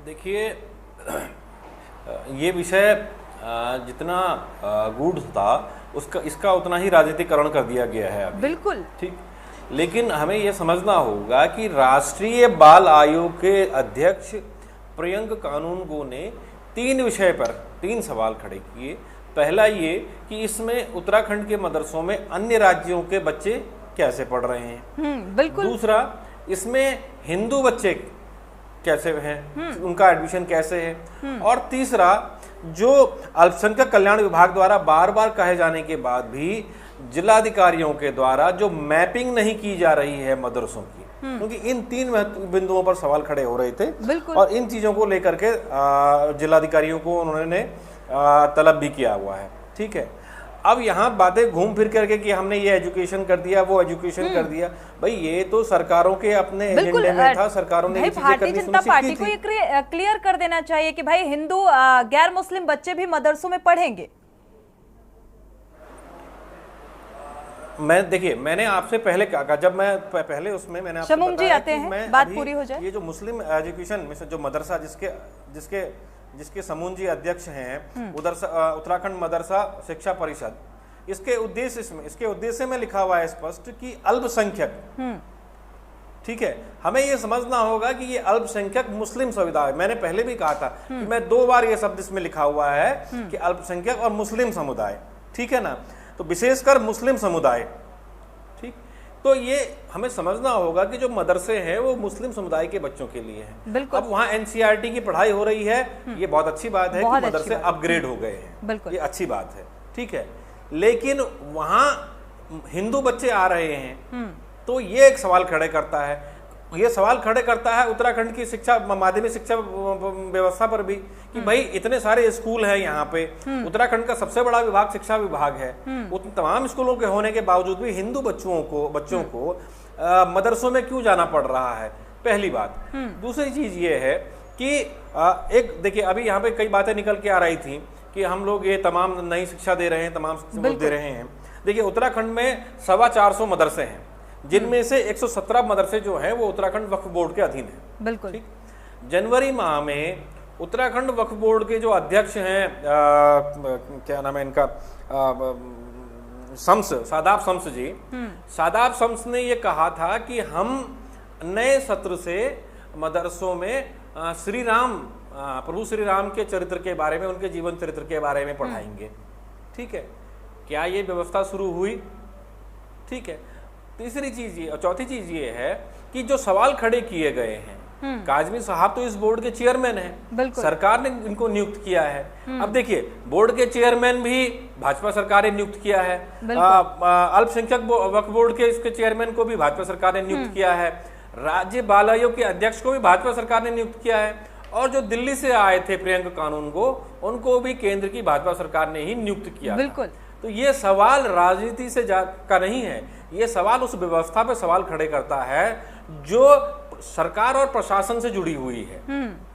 देखिए, ये विषय जितना गूढ़ था इसका उतना ही राजनीतिकरण कर दिया गया है अभी। बिल्कुल ठीक, लेकिन हमें यह समझना होगा कि राष्ट्रीय बाल आयोग के अध्यक्ष प्रियंक कानूनगो ने 3 विषय पर 3 सवाल खड़े किए। पहला ये कि इसमें उत्तराखंड के मदरसों में अन्य राज्यों के बच्चे कैसे पढ़ रहे हैं। बिल्कुल। दूसरा, इसमें हिंदू बच्चे कैसे हैं, उनका एडमिशन कैसे है। और तीसरा, जो अल्पसंख्यक कल्याण विभाग द्वारा बार बार कहे जाने के बाद भी जिलाधिकारियों के द्वारा जो मैपिंग नहीं की जा रही है मदरसों की, क्योंकि इन 3 बिंदुओं पर सवाल खड़े हो रहे थे, और इन चीजों को लेकर के जिलाधिकारियों को उन्होंने तलब भी किया हुआ है। ठीक है, अब यहाँ बातें घूम फिर करके कि हमने ये एजुकेशन कर दिया, वो एजुकेशन कर दिया, भाई ये तो सरकारों के अपने एजेंडे में था, सरकारों ने भारतीय जनता पार्टी को ये क्लियर कर देना चाहिए कि भाई हिंदू गैर मुस्लिम बच्चे भी मदरसों में पढ़ेंगे। देखिए, मैंने आपसे पहले कहा, जब मैं पहले उसमें मैंने आपसे शमूम जी आते हैं, बात पूरी हो जाए। ये जो मुस्लिम एजुकेशन में से जो मदरसा जिसके समून जी अध्यक्ष हैं, उत्तराखंड मदरसा शिक्षा परिषद, इसके उद्देश्य में लिखा हुआ है स्पष्ट कि अल्पसंख्यक, ठीक है, हमें ये समझना होगा कि ये अल्पसंख्यक मुस्लिम समुदाय, मैंने पहले भी कहा था कि मैं 2 बार ये शब्द इसमें लिखा हुआ है कि अल्पसंख्यक और मुस्लिम समुदाय, ठीक है ना, तो विशेषकर मुस्लिम समुदाय। ठीक, तो ये हमें समझना होगा कि जो मदरसे हैं वो मुस्लिम समुदाय के बच्चों के लिए हैं। अब वहाँ एनसीईआरटी की पढ़ाई हो रही है, ये बहुत अच्छी बात है कि मदरसे अपग्रेड हो गए हैं, ये अच्छी बात है। ठीक है, लेकिन वहाँ हिंदू बच्चे आ रहे हैं, तो ये एक सवाल खड़े करता है। ये सवाल खड़े करता है उत्तराखंड की शिक्षा, माध्यमिक शिक्षा व्यवस्था पर भी कि भाई इतने सारे स्कूल हैं यहाँ पे, उत्तराखंड का सबसे बड़ा विभाग शिक्षा विभाग है, उन तमाम स्कूलों के होने के बावजूद भी हिंदू बच्चों को मदरसों में क्यों जाना पड़ रहा है, पहली बात। दूसरी चीज ये है कि एक देखिए अभी यहाँ पे कई बातें निकल के आ रही थी कि हम लोग ये तमाम नई शिक्षा दे रहे हैं, तमाम दे रहे हैं। देखिए उत्तराखंड में 425 मदरसे हैं, जिनमें से 117 मदरसे जो हैं वो उत्तराखंड वक्फ बोर्ड के अधीन है। बिल्कुल। ठीक, जनवरी माह में उत्तराखंड वक्फ बोर्ड के जो अध्यक्ष हैं क्या नाम है इनका, सादाब शम्स जी, सादाब शम्स ने ये कहा था कि हम नए सत्र से मदरसों में प्रभु श्री राम के चरित्र के बारे में, उनके जीवन चरित्र के बारे में पढ़ाएंगे। ठीक है, क्या ये व्यवस्था शुरू हुई? ठीक है। तीसरी चीज ये और चौथी चीज ये है कि जो सवाल खड़े किए गए हैं, काजमी साहब तो इस बोर्ड के चेयरमैन हैं, सरकार ने इनको नियुक्त किया है। अब देखिए बोर्ड के चेयरमैन भी भाजपा सरकार ने नियुक्त किया है, अल्पसंख्यक वक्फ बोर्ड के इसके चेयरमैन को भी भाजपा सरकार ने नियुक्त किया है, राज्य बाल आयोग के अध्यक्ष को भी भाजपा सरकार ने नियुक्त किया है, और जो दिल्ली से आए थे प्रियंका कानून को, उनको भी केंद्र की भाजपा सरकार ने ही नियुक्त किया। बिल्कुल। तो ये सवाल राजनीति से का नहीं है, ये सवाल उस व्यवस्था पे सवाल खड़े करता है जो सरकार और प्रशासन से जुड़ी हुई है।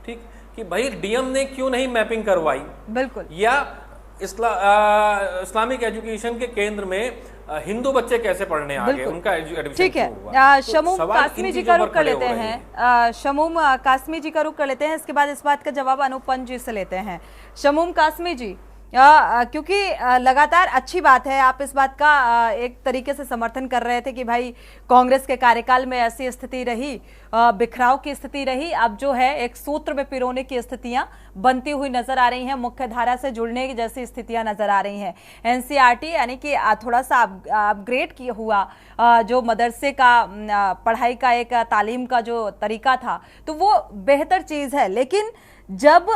ठीक, कि भाई डीएम ने क्यों नहीं मैपिंग करवाई? बिल्कुल। या इस्लामिक एजुकेशन के केंद्र में हिंदू बच्चे कैसे पढ़ने आ गए, उनका एडमिशन। ठीक है, शमूम कासमी जी का रुख कर लेते हैं, शमूम कासमी जी का रुख कर लेते हैं, इसके बाद इस बात का जवाब अनुपम जी से लेते हैं। शमूम कासमी जी, क्योंकि लगातार अच्छी बात है, आप इस बात का एक तरीके से समर्थन कर रहे थे कि भाई कांग्रेस के कार्यकाल में ऐसी स्थिति रही, बिखराव की स्थिति रही, अब जो है एक सूत्र में पिरोने की स्थितियां बनती हुई नजर आ रही हैं, मुख्य धारा से जुड़ने की जैसी स्थितियां नजर आ रही हैं। एनसीईआरटी यानी कि थोड़ा सा अपग्रेड किया हुआ जो मदरसे का पढ़ाई का एक तालीम का जो तरीका था, तो वो बेहतर चीज है। लेकिन जब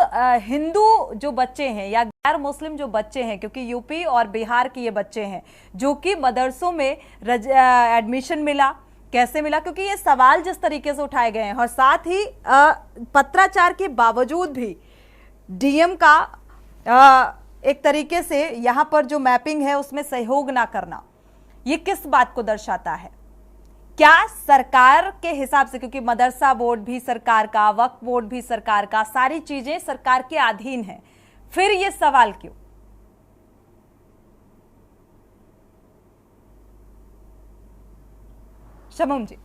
हिंदू जो बच्चे हैं या गैर मुस्लिम जो बच्चे हैं, क्योंकि यूपी और बिहार के ये बच्चे हैं जो कि मदरसों में एडमिशन मिला, कैसे मिला, क्योंकि ये सवाल जिस तरीके से उठाए गए हैं और साथ ही पत्राचार के बावजूद भी डीएम का एक तरीके से यहाँ पर जो मैपिंग है उसमें सहयोग ना करना, ये किस बात को दर्शाता है? क्या सरकार के हिसाब से, क्योंकि मदरसा बोर्ड भी सरकार का, वक्फ बोर्ड भी सरकार का, सारी चीजें सरकार के अधीन है, फिर ये सवाल क्यों? शमूम जी,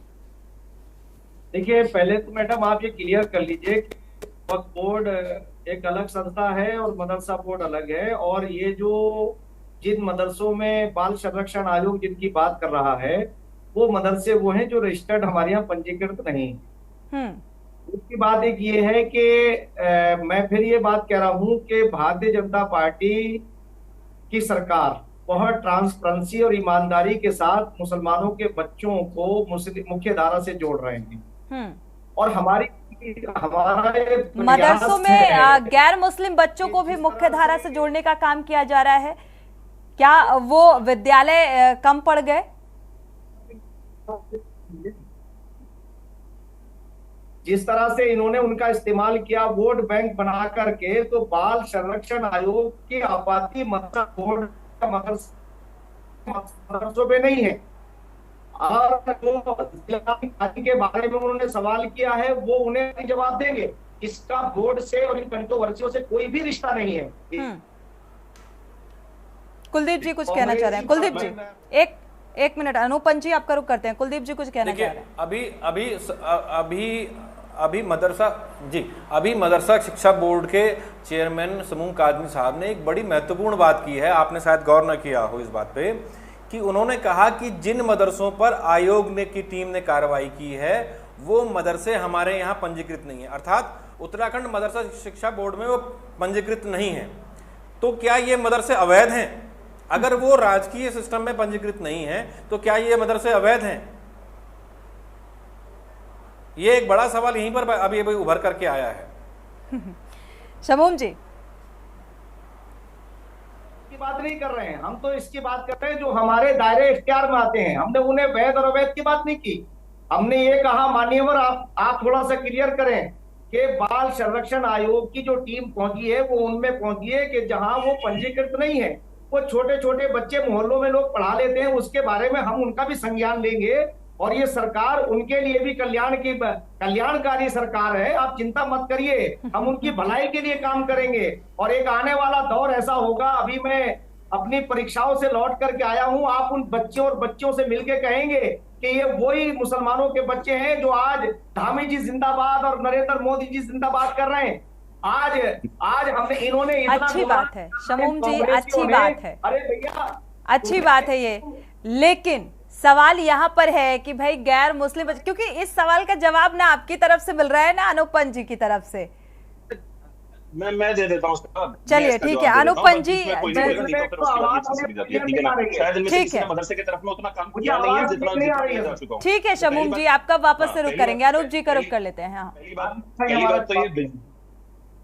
देखिए पहले तो मैडम आप ये क्लियर कर लीजिए कि वक्फ बोर्ड एक अलग संस्था है और मदरसा बोर्ड अलग है, और ये जो जिन मदरसों में बाल संरक्षण आयोग जिनकी बात कर रहा है वो मदरसे वो हैं जो रजिस्टर्ड हमारे यहाँ पंजीकृत नहीं है। उसकी बात एक ये है कि मैं फिर ये बात कह रहा हूँ कि भारतीय जनता पार्टी की सरकार बहुत ट्रांसपेरेंसी और ईमानदारी के साथ मुसलमानों के बच्चों को मुख्य धारा से जोड़ रहे हैं, और हमारा मदरसों में गैर मुस्लिम बच्चों को भी मुख्य धारा से जोड़ने का काम किया जा रहा है। क्या वो विद्यालय कम पड़ गए? जिस तरह से इन्होंने उनका इस्तेमाल किया वोट बैंक बना करके, तो बाल संरक्षण आयोग की आपाती मदरसा बोर्ड मदरसों पे नहीं है, और जो के बारे में उन्होंने सवाल किया है वो उन्हें जवाब देंगे। इसका बोर्ड से और इन कंट्रोवर्सियों से कोई भी रिश्ता नहीं है। कुलदीप जी कुछ कहना चाह रहे हैं? कुलदीप जी एक मिनट, अनुपम जी आपका रुख करते हैं, कुलदीप जी कुछ कहना चाह रहे हैं? अभी मदरसा शिक्षा बोर्ड के चेयरमैन शमूम काजमी साहब ने एक बड़ी महत्वपूर्ण बात की है, आपने शायद गौर न किया हो इस बात पे, कि उन्होंने कहा कि जिन मदरसों पर आयोग ने की टीम ने कार्रवाई की है वो मदरसे हमारे यहाँ पंजीकृत नहीं है, अर्थात उत्तराखंड मदरसा शिक्षा बोर्ड में वो पंजीकृत नहीं है। तो क्या ये मदरसे अवैध हैं? अगर वो राजकीय सिस्टम में पंजीकृत नहीं है तो क्या ये मदरसे अवैध हैं? ये एक बड़ा सवाल यहीं पर अभी उभर करके आया है। शमूम जी, की बात नहीं कर रहे हैं हम, तो इसकी बात कर रहे हैं जो हमारे दायरे इख्तियार में आते हैं। हमने उन्हें वैध और अवैध की बात नहीं की, हमने ये कहा माननीय आप थोड़ा सा क्लियर करें कि बाल संरक्षण आयोग की जो टीम पहुंची है वो उनमें पहुंची है कि जहां वो पंजीकृत नहीं है, वो छोटे छोटे बच्चे मोहल्लों में लोग पढ़ा लेते हैं, उसके बारे में हम उनका भी संज्ञान लेंगे। और ये सरकार उनके लिए भी कल्याणकारी सरकार है, आप चिंता मत करिए, हम उनकी भलाई के लिए काम करेंगे। और एक आने वाला दौर ऐसा होगा, अभी मैं अपनी परीक्षाओं से लौट करके आया हूं, आप उन बच्चों और बच्चों से मिलके कहेंगे कि ये वही मुसलमानों के बच्चे हैं जो आज धामी जी जिंदाबाद और नरेंद्र मोदी जी जिंदाबाद कर रहे हैं। आज हमने इन्होंने इतना अच्छी बात है शमूम जी, अच्छी बात है, अरे भैया अच्छी बात है ये, लेकिन सवाल यहाँ पर है कि भाई गैर मुस्लिम, क्योंकि इस सवाल का जवाब ना आपकी तरफ से मिल रहा है ना अनुपम जी की तरफ से। मैं दे देता हूँ। चलिए ठीक है अनुपम जी, ठीक है शमूम जी, आपका वापस से रुक करेंगे, अनूप जी का रुक कर लेते हैं। पहली बात तो ये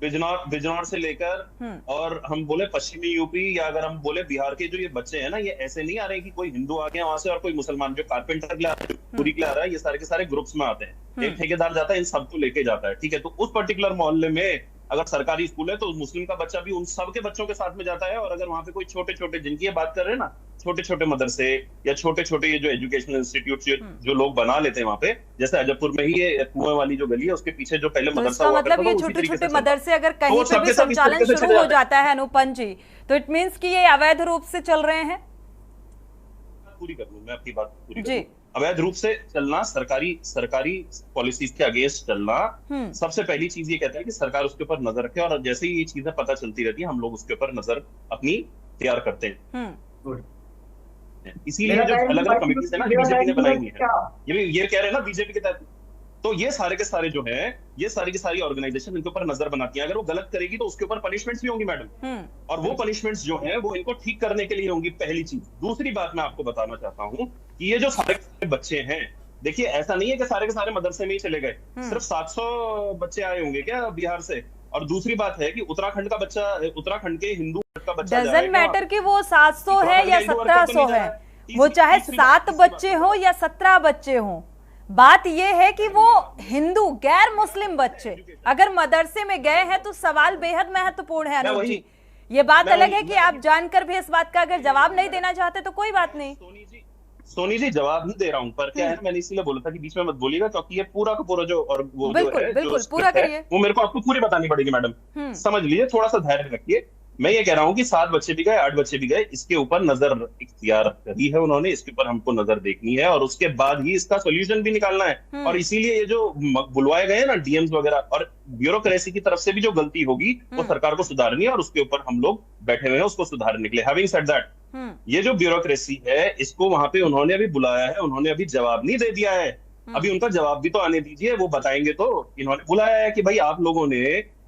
बिजनौर से लेकर और हम बोले पश्चिमी यूपी या अगर हम बोले बिहार के जो ये बच्चे हैं ना, ये ऐसे नहीं आ रहे कि कोई हिंदू आ गया वहां से और कोई मुसलमान, जो कारपेंटर के लिए आ रहा है, पूरी के लिए आ रहा है, ये सारे के सारे ग्रुप्स में आते हैं। एक ठेकेदार जाता है, इन सबको लेके जाता है, ठीक है। तो उस पर्टिकुलर मोहल्ले में अगर सरकारी स्कूल है तो मुस्लिम का बच्चा भी उन सबके बच्चों के साथ में जाता है। और अगर वहां पे कोई छोटे छोटे, जिनकी ये बात कर रहे हैं ना, छोटे छोटे मदरसे या छोटे छोटे ये जो एजुकेशनल इंस्टीट्यूट जो लोग बना लेते हैं वहां पे, जैसे अजयपुर में ही ये कुएं वाली जो गली है उसके पीछे जो पहले मदरसा हुआ करता था, मतलब ये छोटे छोटे मदरसे अगर कहीं पे भी संचालन शुरू हो जाता है अनुपम जी, तो इट मीन्स कि ये अवैध रूप से चल रहे हैं। पूरी कर लूं मैं आपकी बात पूरी कर लूं। अवैध रूप से चलना, सरकारी पॉलिसीज के अगेंस्ट चलना, सबसे पहली चीज ये कहता है कि सरकार उसके ऊपर नजर रखे। और जैसे ही ये चीजें पता चलती रहती है हम लोग उसके ऊपर नजर अपनी तैयार करते हैं। इसीलिए जो अलग अलग कमिटीज है ना बीजेपी ने बनाई हुई है, ये कह रहे हैं ना बीजेपी के तहत, तो ये सारे के सारे जो है, ये सारी की सारी ऑर्गेनाइजेशन इनके ऊपर नजर बनाती है। अगर वो गलत करेगी तो उसके ऊपर पनिशमेंट्स भी होंगी मैडम, और वो पनिशमेंट्स जो है वो इनको ठीक करने के लिए होंगी, पहली चीज। दूसरी बात मैं आपको बताना चाहता हूँ कि ये जो सारे बच्चे हैं, देखिए ऐसा नहीं है कि सारे के सारे मदरसे में ही चले गए, सिर्फ 700 बच्चे आए होंगे क्या बिहार से। और दूसरी बात है कि उत्तराखंड का बच्चा, उत्तराखंड के हिंदू का बच्चा, डजंट मैटर कि वो 700 है या 1700 है, वो चाहे 7 बच्चे हो या 17 बच्चे हो, बात यह है कि वो हिंदू गैर मुस्लिम बच्चे अगर मदरसे में गए हैं तो सवाल बेहद महत्वपूर्ण है अनूप जी। ये बात अलग है कि आप जानकर भी इस बात का अगर जवाब नहीं देना चाहते तो कोई बात नहीं। सोनी जी जवाब नहीं दे रहा हूँ, पर क्या है, मैंने इसीलिए बोला था कि बीच में मत बोलिएगा, क्योंकि ये पूरा का पूरा जो और वो बिल्कुल, जो है बिल्कुल, जो पूरा करिए, वो मेरे को आपको पूरी बतानी पड़ेगी मैडम, समझ लीजिए, थोड़ा सा धैर्य रखिए। मैं ये कह रहा हूँ कि 7 बच्चे भी गए, 8 बच्चे भी गए, इसके ऊपर नजर इख्तियार करी है उन्होंने, इसके ऊपर हमको नजर देखनी है और उसके बाद ही इसका सोल्यूशन भी निकालना है। और इसीलिए ये जो बुलवाए गए हैं ना डीएम्स वगैरह, और ब्यूरोक्रेसी की तरफ से भी जो गलती होगी वो सरकार को सुधारनी है, और उसके ऊपर हम लोग बैठे हुए हैं उसको सुधारने के लिए। हैविंग सेड दैट, ये जो ब्यूरोक्रेसी है इसको वहां पे उन्होंने अभी बुलाया है, उन्होंने अभी जवाब नहीं दे दिया है, अभी उनका जवाब भी तो आने दीजिए, वो बताएंगे। तो इन्होंने बुलाया है कि भाई आप लोगों ने,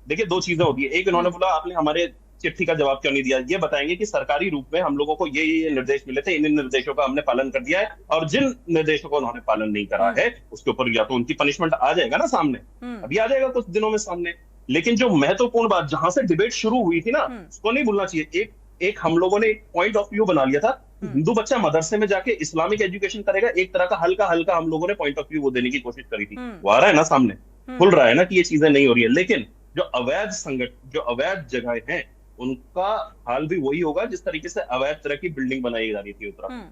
देखिए 2 चीजें होती है, एक इन्होंने बोला आपने हमारे चिट्ठी का जवाब क्यों नहीं दिया, ये बताएंगे कि सरकारी रूप में हम लोगों को ये निर्देश मिले थे, इन निर्देशों का हमने पालन कर दिया है, और जिन निर्देशों को उन्होंने पालन नहीं करा है उसके ऊपर या तो उनकी पनिशमेंट आ जाएगा ना सामने, अभी आ जाएगा कुछ दिनों में सामने। लेकिन जो महत्वपूर्ण बात जहां से डिबेट शुरू हुई थी ना, उसको नहीं भूलना चाहिए। एक हम लोगों ने एक पॉइंट ऑफ व्यू बना लिया था, हिंदू बच्चा मदरसे में जाके इस्लामिक एजुकेशन करेगा, एक तरह का हल्का हम लोगों ने पॉइंट ऑफ व्यू वो देने की कोशिश करी थी, वो आ रहा है ना सामने, खुल रहा है ना कि ये चीजें नहीं हो रही है। लेकिन जो अवैध जगह हैं उनका हाल भी वही होगा जिस तरीके से अवैध तरह की बिल्डिंग बनाई जा रही थी उत्तराखंड,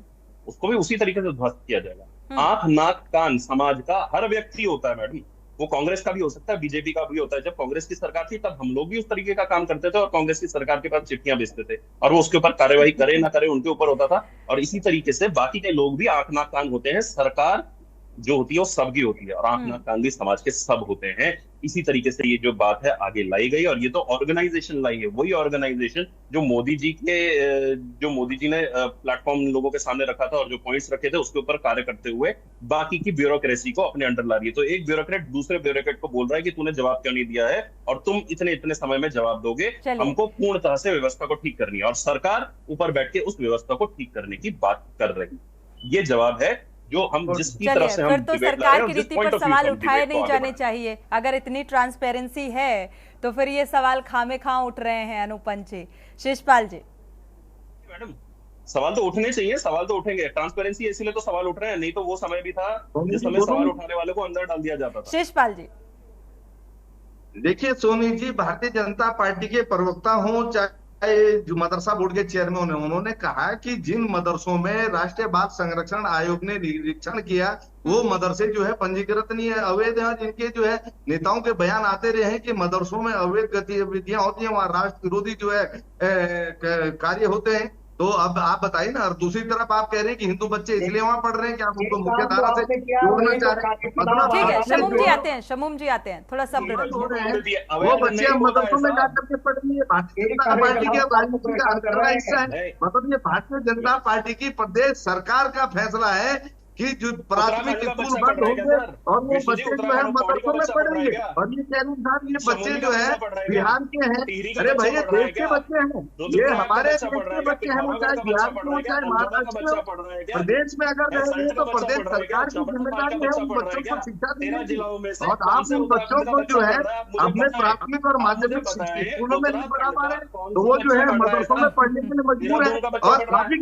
उसको भी उसी तरीके से ध्वस्त किया जाएगा। आंख नाक कान समाज का हर व्यक्ति होता है मैडम, वो कांग्रेस का भी हो सकता है, बीजेपी का भी होता है। जब कांग्रेस की सरकार थी तब हम लोग भी उस तरीके का काम करते थे और कांग्रेस की सरकार के पास चिट्ठियां भेजते थे और वो उसके ऊपर कार्यवाही करे ना करे उनके ऊपर होता था। और इसी तरीके से बाकी के लोग भी आंख नाक कान होते हैं, सरकार जो होती है वो सबकी होती है और आंख नाक कान भी समाज के सब होते हैं। इसी तरीके से ये जो बात है आगे लाई गई और ये तो ऑर्गेनाइजेशन लाई है, वही ऑर्गेनाइजेशन जो मोदी जी ने प्लेटफॉर्म लोगों के सामने रखा था और जो पॉइंट्स रखे थे उसके ऊपर कार्य करते हुए बाकी की ब्यूरोक्रेसी को अपने अंडर ला रही है। तो एक ब्यूरोक्रेट दूसरे ब्यूरोक्रेट को बोल रहा है कि तूने जवाब क्यों नहीं दिया है और तुम इतने समय में जवाब दोगे, हमको पूर्ण तरह से व्यवस्था को ठीक करनी है और सरकार ऊपर बैठ के उस व्यवस्था को ठीक करने की बात कर रही है। ये जवाब है जो हम जिसकी तरफ से हम तो सरकार की रीति पर सवाल उठाए नहीं जाने चाहिए। अगर इतनी ट्रांसपेरेंसी है तो फिर ये सवाल खामे खां उठ रहे हैं। अनुपम जी, शिषपाल जी। मैडम सवाल तो उठने चाहिए, सवाल तो उठेंगे। ट्रांसपेरेंसी इसीलिए तो सवाल उठ रहे हैं, नहीं तो वो समय भी था जिस समय सवाल उठाने वाले को अंदर डाल दिया जाता था। शेषपाल जी, देखिए सोनी जी, भारतीय जनता पार्टी के प्रवक्ता हों चाहे जो मदरसा बोर्ड के चेयरमैन हैं, उन्होंने कहा कि जिन मदरसों में राष्ट्रीय बाल संरक्षण आयोग ने निरीक्षण किया वो मदरसे जो है पंजीकृत नहीं है, अवैध है। जिनके जो है नेताओं के बयान आते रहे हैं कि मदरसों में अवैध गतिविधियां होती हैं, वहां राष्ट्र विरोधी जो है कार्य होते हैं। तो अब आप बताइए ना। और दूसरी तरफ आप कह रहे हैं कि हिंदू बच्चे इसलिए वहां पढ़ रहे हैं कि आप उनको मुख्य धारा से जोड़ना चाह रहे हैं। मतलब ठीक है, शमुम जी आते हैं, थोड़ा सब्र रखिए। वो बच्चे मदरसों में जाकर के पढ़ रही है। भारतीय जनता पार्टी के राजनीति का अंतर्गत हिस्सा है। मतलब ये भारतीय जनता पार्टी की प्रदेश सरकार का फैसला है कि जो प्राथमिक स्कूल बंद होंगे और वो बच्चे जो है मदरसों में पढ़ेंगे। और ये कह रहे साहब ये बच्चे जो है बिहार के हैं। अरे भैया देश के बच्चे हैं, ये हमारे देश के बच्चे हैं, वो चाहे बिहार के हो चाहे महाराष्ट्र के हो। प्रदेश में अगर रहेंगे तो प्रदेश सरकार की जिम्मेदारी है उन बच्चों को शिक्षा देने। और आप उन बच्चों को जो है अपने प्राथमिक और माध्यमिक स्कूलों में नहीं पढ़ा पा रहे तो वो जो है मदरसों में पढ़ने के लिए मजबूर है। और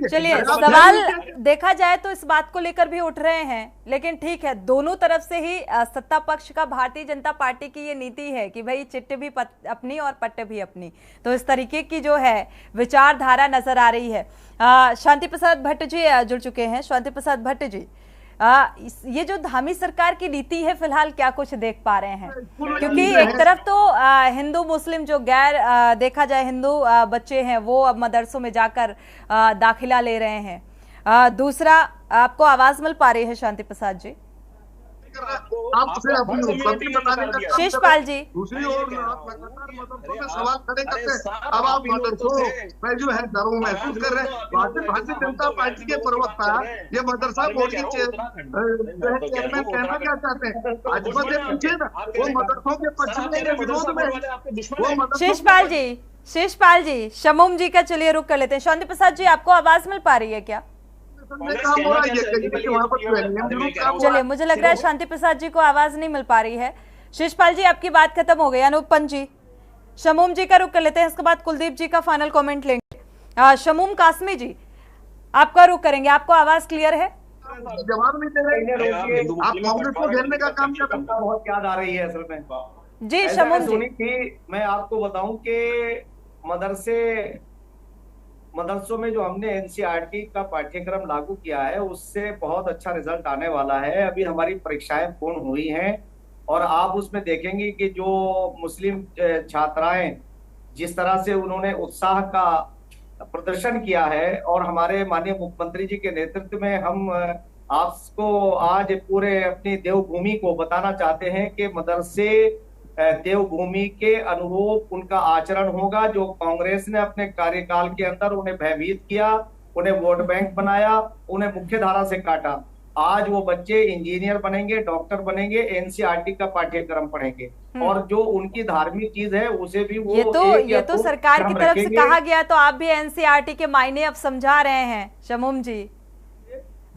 चलिए, सवाल देखा जाए तो इस बात को लेकर भी उठ रहे हैं, लेकिन ठीक है, दोनों तरफ से ही सत्ता पक्ष का भारतीय जनता पार्टी की ये नीति है कि भाई चिट्ठ भी अपनी और पट्ट भी अपनी। तो इस तरीके की जो है विचारधारा नजर आ रही है। शांति प्रसाद भट्ट जी जुड़ चुके हैं। शांति प्रसाद भट्ट जी, ये जो धामी सरकार की नीति है फिलहाल क्या कुछ देख पा रहे हैं? क्योंकि एक तरफ तो हिंदू मुस्लिम जो गैर देखा जाए हिंदू बच्चे हैं वो अब मदरसों में जाकर दाखिला ले रहे हैं। दूसरा, आपको आवाज मिल पा रही है शांति प्रसाद जी? शेषपाल जी, दूसरी ओर मदरसों में सवाल खड़े करते हैं। अब आप मदरसों में जो है डर महसूस कर रहे हैं। भारतीय जनता पार्टी के प्रवक्ता ये मदरसा बोर्ड के चेयरमैन कहना क्या चाहते हैं? भाजपा से पूछिए ना, वो मदरसों के पक्ष में विरोध में। शेषपाल जी, शमुम जी का चलिए रुक कर लेते हैं। शांति प्रसाद जी, आपको आवाज मिल पा रही है क्या? चलिए, मुझे लग रहा है शांति प्रसाद जी को आवाज नहीं मिल पा रही है। शेषपाल जी, आपकी बात खत्म हो गई। अनुपम जी, शमुम जी का रुख कर लेते हैं, इसके बाद कुलदीप जी का फाइनल कमेंट लेंगे। शमुम कासमी जी, आपका रुख करेंगे। आपको आवाज क्लियर है? जवाब नहीं दे रहे, आप कांग्रेस को घेरने का काम कर रहे हैं। बहुत याद आ रही है असल में जी। शमुम जी, मैं आपको बताऊं कि मदरसों में जो हमने एनसीईआरटी का पाठ्यक्रम लागू किया है उससे बहुत अच्छा रिजल्ट आने वाला है। अभी हमारी परीक्षाएं पूर्ण हुई हैं और आप उसमें देखेंगे कि जो मुस्लिम छात्राएं जिस तरह से उन्होंने उत्साह का प्रदर्शन किया है और हमारे माननीय मुख्यमंत्री जी के नेतृत्व में हम आपको आज पूरे अपनी देवभूमि को बताना चाहते हैं कि मदरसे देवभूमि के अनुरूप उनका आचरण होगा। जो कांग्रेस ने अपने कार्यकाल के अंदर उन्हें भयभीत किया, उन्हें वोट बैंक बनाया, उन्हें मुख्य धारा से काटा, आज वो बच्चे इंजीनियर बनेंगे, डॉक्टर बनेंगे, एनसीईआरटी का पाठ्यक्रम पढ़ेंगे और जो उनकी धार्मिक चीज है उसे भी वो ये तो सरकार की तरफ से कहा गया, तो आप भी एनसीईआरटी के मायने अब समझा रहे हैं शमुम जी।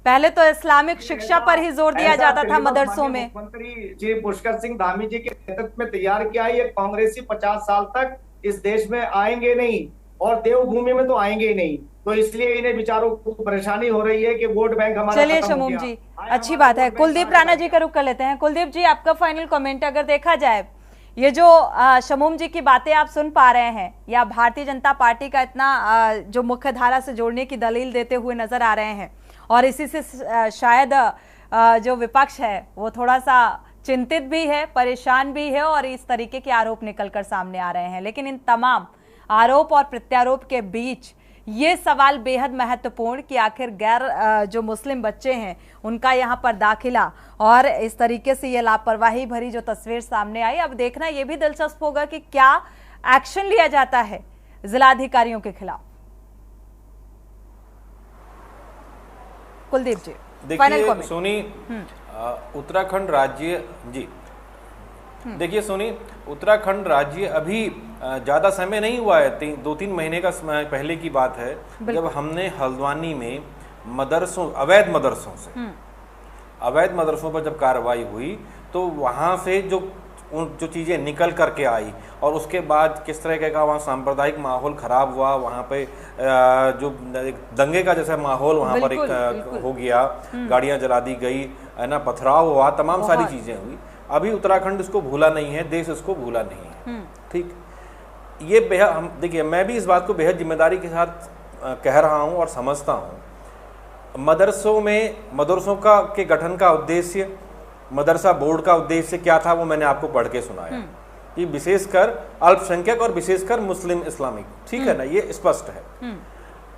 पहले तो इस्लामिक शिक्षा पर ही जोर दिया जाता था मदरसों में। मुख्यमंत्री जी पुष्कर सिंह धामी जी के नेतृत्व में तैयार किया है। ये कांग्रेसी 50 साल तक इस देश में आएंगे नहीं और देवभूमि में तो आएंगे ही नहीं, तो इसलिए इन्हें विचारों को परेशानी हो रही है कि वोट बैंक हमारा। चलिए शमुम जी, अच्छी बात है। कुलदीप राणा जी का रुख कर लेते हैं। कुलदीप जी, आपका फाइनल कमेंट। अगर देखा जाए ये जो शमुम जी की बातें आप सुन पा रहे हैं या भारतीय जनता पार्टी का इतना जो मुख्य धारा से जोड़ने की दलील देते हुए नजर आ रहे हैं और इसी से शायद जो विपक्ष है वो थोड़ा सा चिंतित भी है, परेशान भी है और इस तरीके के आरोप निकलकर सामने आ रहे हैं। लेकिन इन तमाम आरोप और प्रत्यारोप के बीच ये सवाल बेहद महत्वपूर्ण कि आखिर गैर जो मुस्लिम बच्चे हैं उनका यहाँ पर दाखिला और इस तरीके से ये लापरवाही भरी जो तस्वीर सामने आई, अब देखना ये भी दिलचस्प होगा कि क्या एक्शन लिया जाता है जिलाधिकारियों के खिलाफ। कुलदीप जी, देखिए सोनी, उत्तराखंड राज्य जी, देखिए सोनी, उत्तराखंड राज्य अभी ज्यादा समय नहीं हुआ है, 2-3 महीने का पहले की बात है जब हमने हल्द्वानी में अवैध मदरसों पर जब कार्रवाई हुई तो वहां से जो उन जो चीज़ें निकल करके आई और उसके बाद किस तरह का वहाँ सांप्रदायिक माहौल ख़राब हुआ, वहाँ पे जो एक दंगे का जैसा माहौल वहाँ पर एक हो गया, गाड़ियाँ जला दी गई, है ना, पथराव हुआ, तमाम सारी चीज़ें हुई। अभी उत्तराखंड इसको भूला नहीं है, देश इसको भूला नहीं है। ठीक, ये बेहद, हम देखिए, मैं भी इस बात को बेहद जिम्मेदारी के साथ कह रहा हूँ और समझता हूँ। मदरसों के गठन का उद्देश्य, मदरसा बोर्ड का उद्देश्य क्या था, वो मैंने आपको पढ़ के सुनाया कि विशेषकर अल्पसंख्यक और विशेषकर मुस्लिम इस्लामिक, ठीक है ना, ये स्पष्ट है।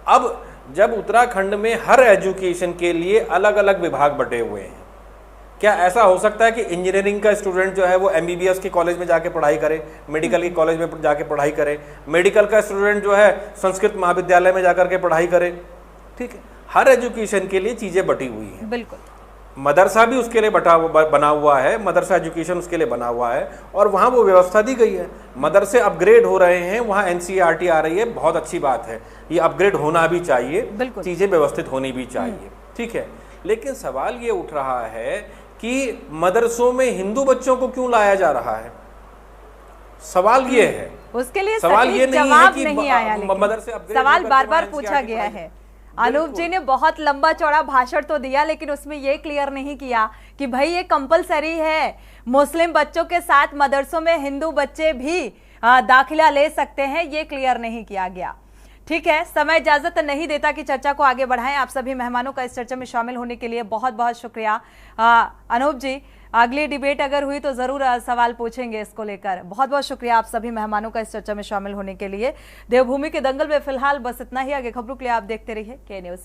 अब जब उत्तराखंड में हर एजुकेशन के लिए अलग अलग विभाग बटे हुए हैं, क्या ऐसा हो सकता है कि इंजीनियरिंग का स्टूडेंट जो है वो एमबीबीएस के कॉलेज में जाके पढ़ाई करे, मेडिकल के कॉलेज में जाके पढ़ाई करे, मेडिकल का स्टूडेंट जो है संस्कृत महाविद्यालय में जाकर के पढ़ाई करे? ठीक है, हर एजुकेशन के लिए चीजें बटी हुई हैं। बिल्कुल, मदरसा भी उसके लिए बना हुआ है, मदरसा एजुकेशन उसके लिए बना हुआ है और वहाँ वो व्यवस्था दी गई है। मदरसे अपग्रेड हो रहे हैं, वहाँ एनसीईआरटी आ रही है, बहुत अच्छी बात है, ये अपग्रेड होना भी चाहिए, चीज़ें व्यवस्थित होनी भी चाहिए, ठीक है। लेकिन सवाल ये उठ रहा है कि मदरसों में हिंदू बच्चों को क्यों लाया जा रहा है? सवाल ये है, उसके लिए सवाल ये नहीं है कि नहीं आया, मदरसे सवाल बार बार पूछा गया है। अनूप जी ने बहुत लंबा चौड़ा भाषण तो दिया, लेकिन उसमें ये क्लियर नहीं किया कि भाई ये कंपलसरी है, मुस्लिम बच्चों के साथ मदरसों में हिंदू बच्चे भी दाखिला ले सकते हैं, ये क्लियर नहीं किया गया। ठीक है, समय इजाजत नहीं देता कि चर्चा को आगे बढ़ाएं। आप सभी मेहमानों का इस चर्चा में शामिल होने के लिए बहुत बहुत शुक्रिया। अनूप जी, अगली डिबेट अगर हुई तो जरूर सवाल पूछेंगे इसको लेकर। बहुत बहुत शुक्रिया आप सभी मेहमानों का इस चर्चा में शामिल होने के लिए। देवभूमि के दंगल में फिलहाल बस इतना ही। आगे खबरों के लिए आप देखते रहिए के न्यूज़।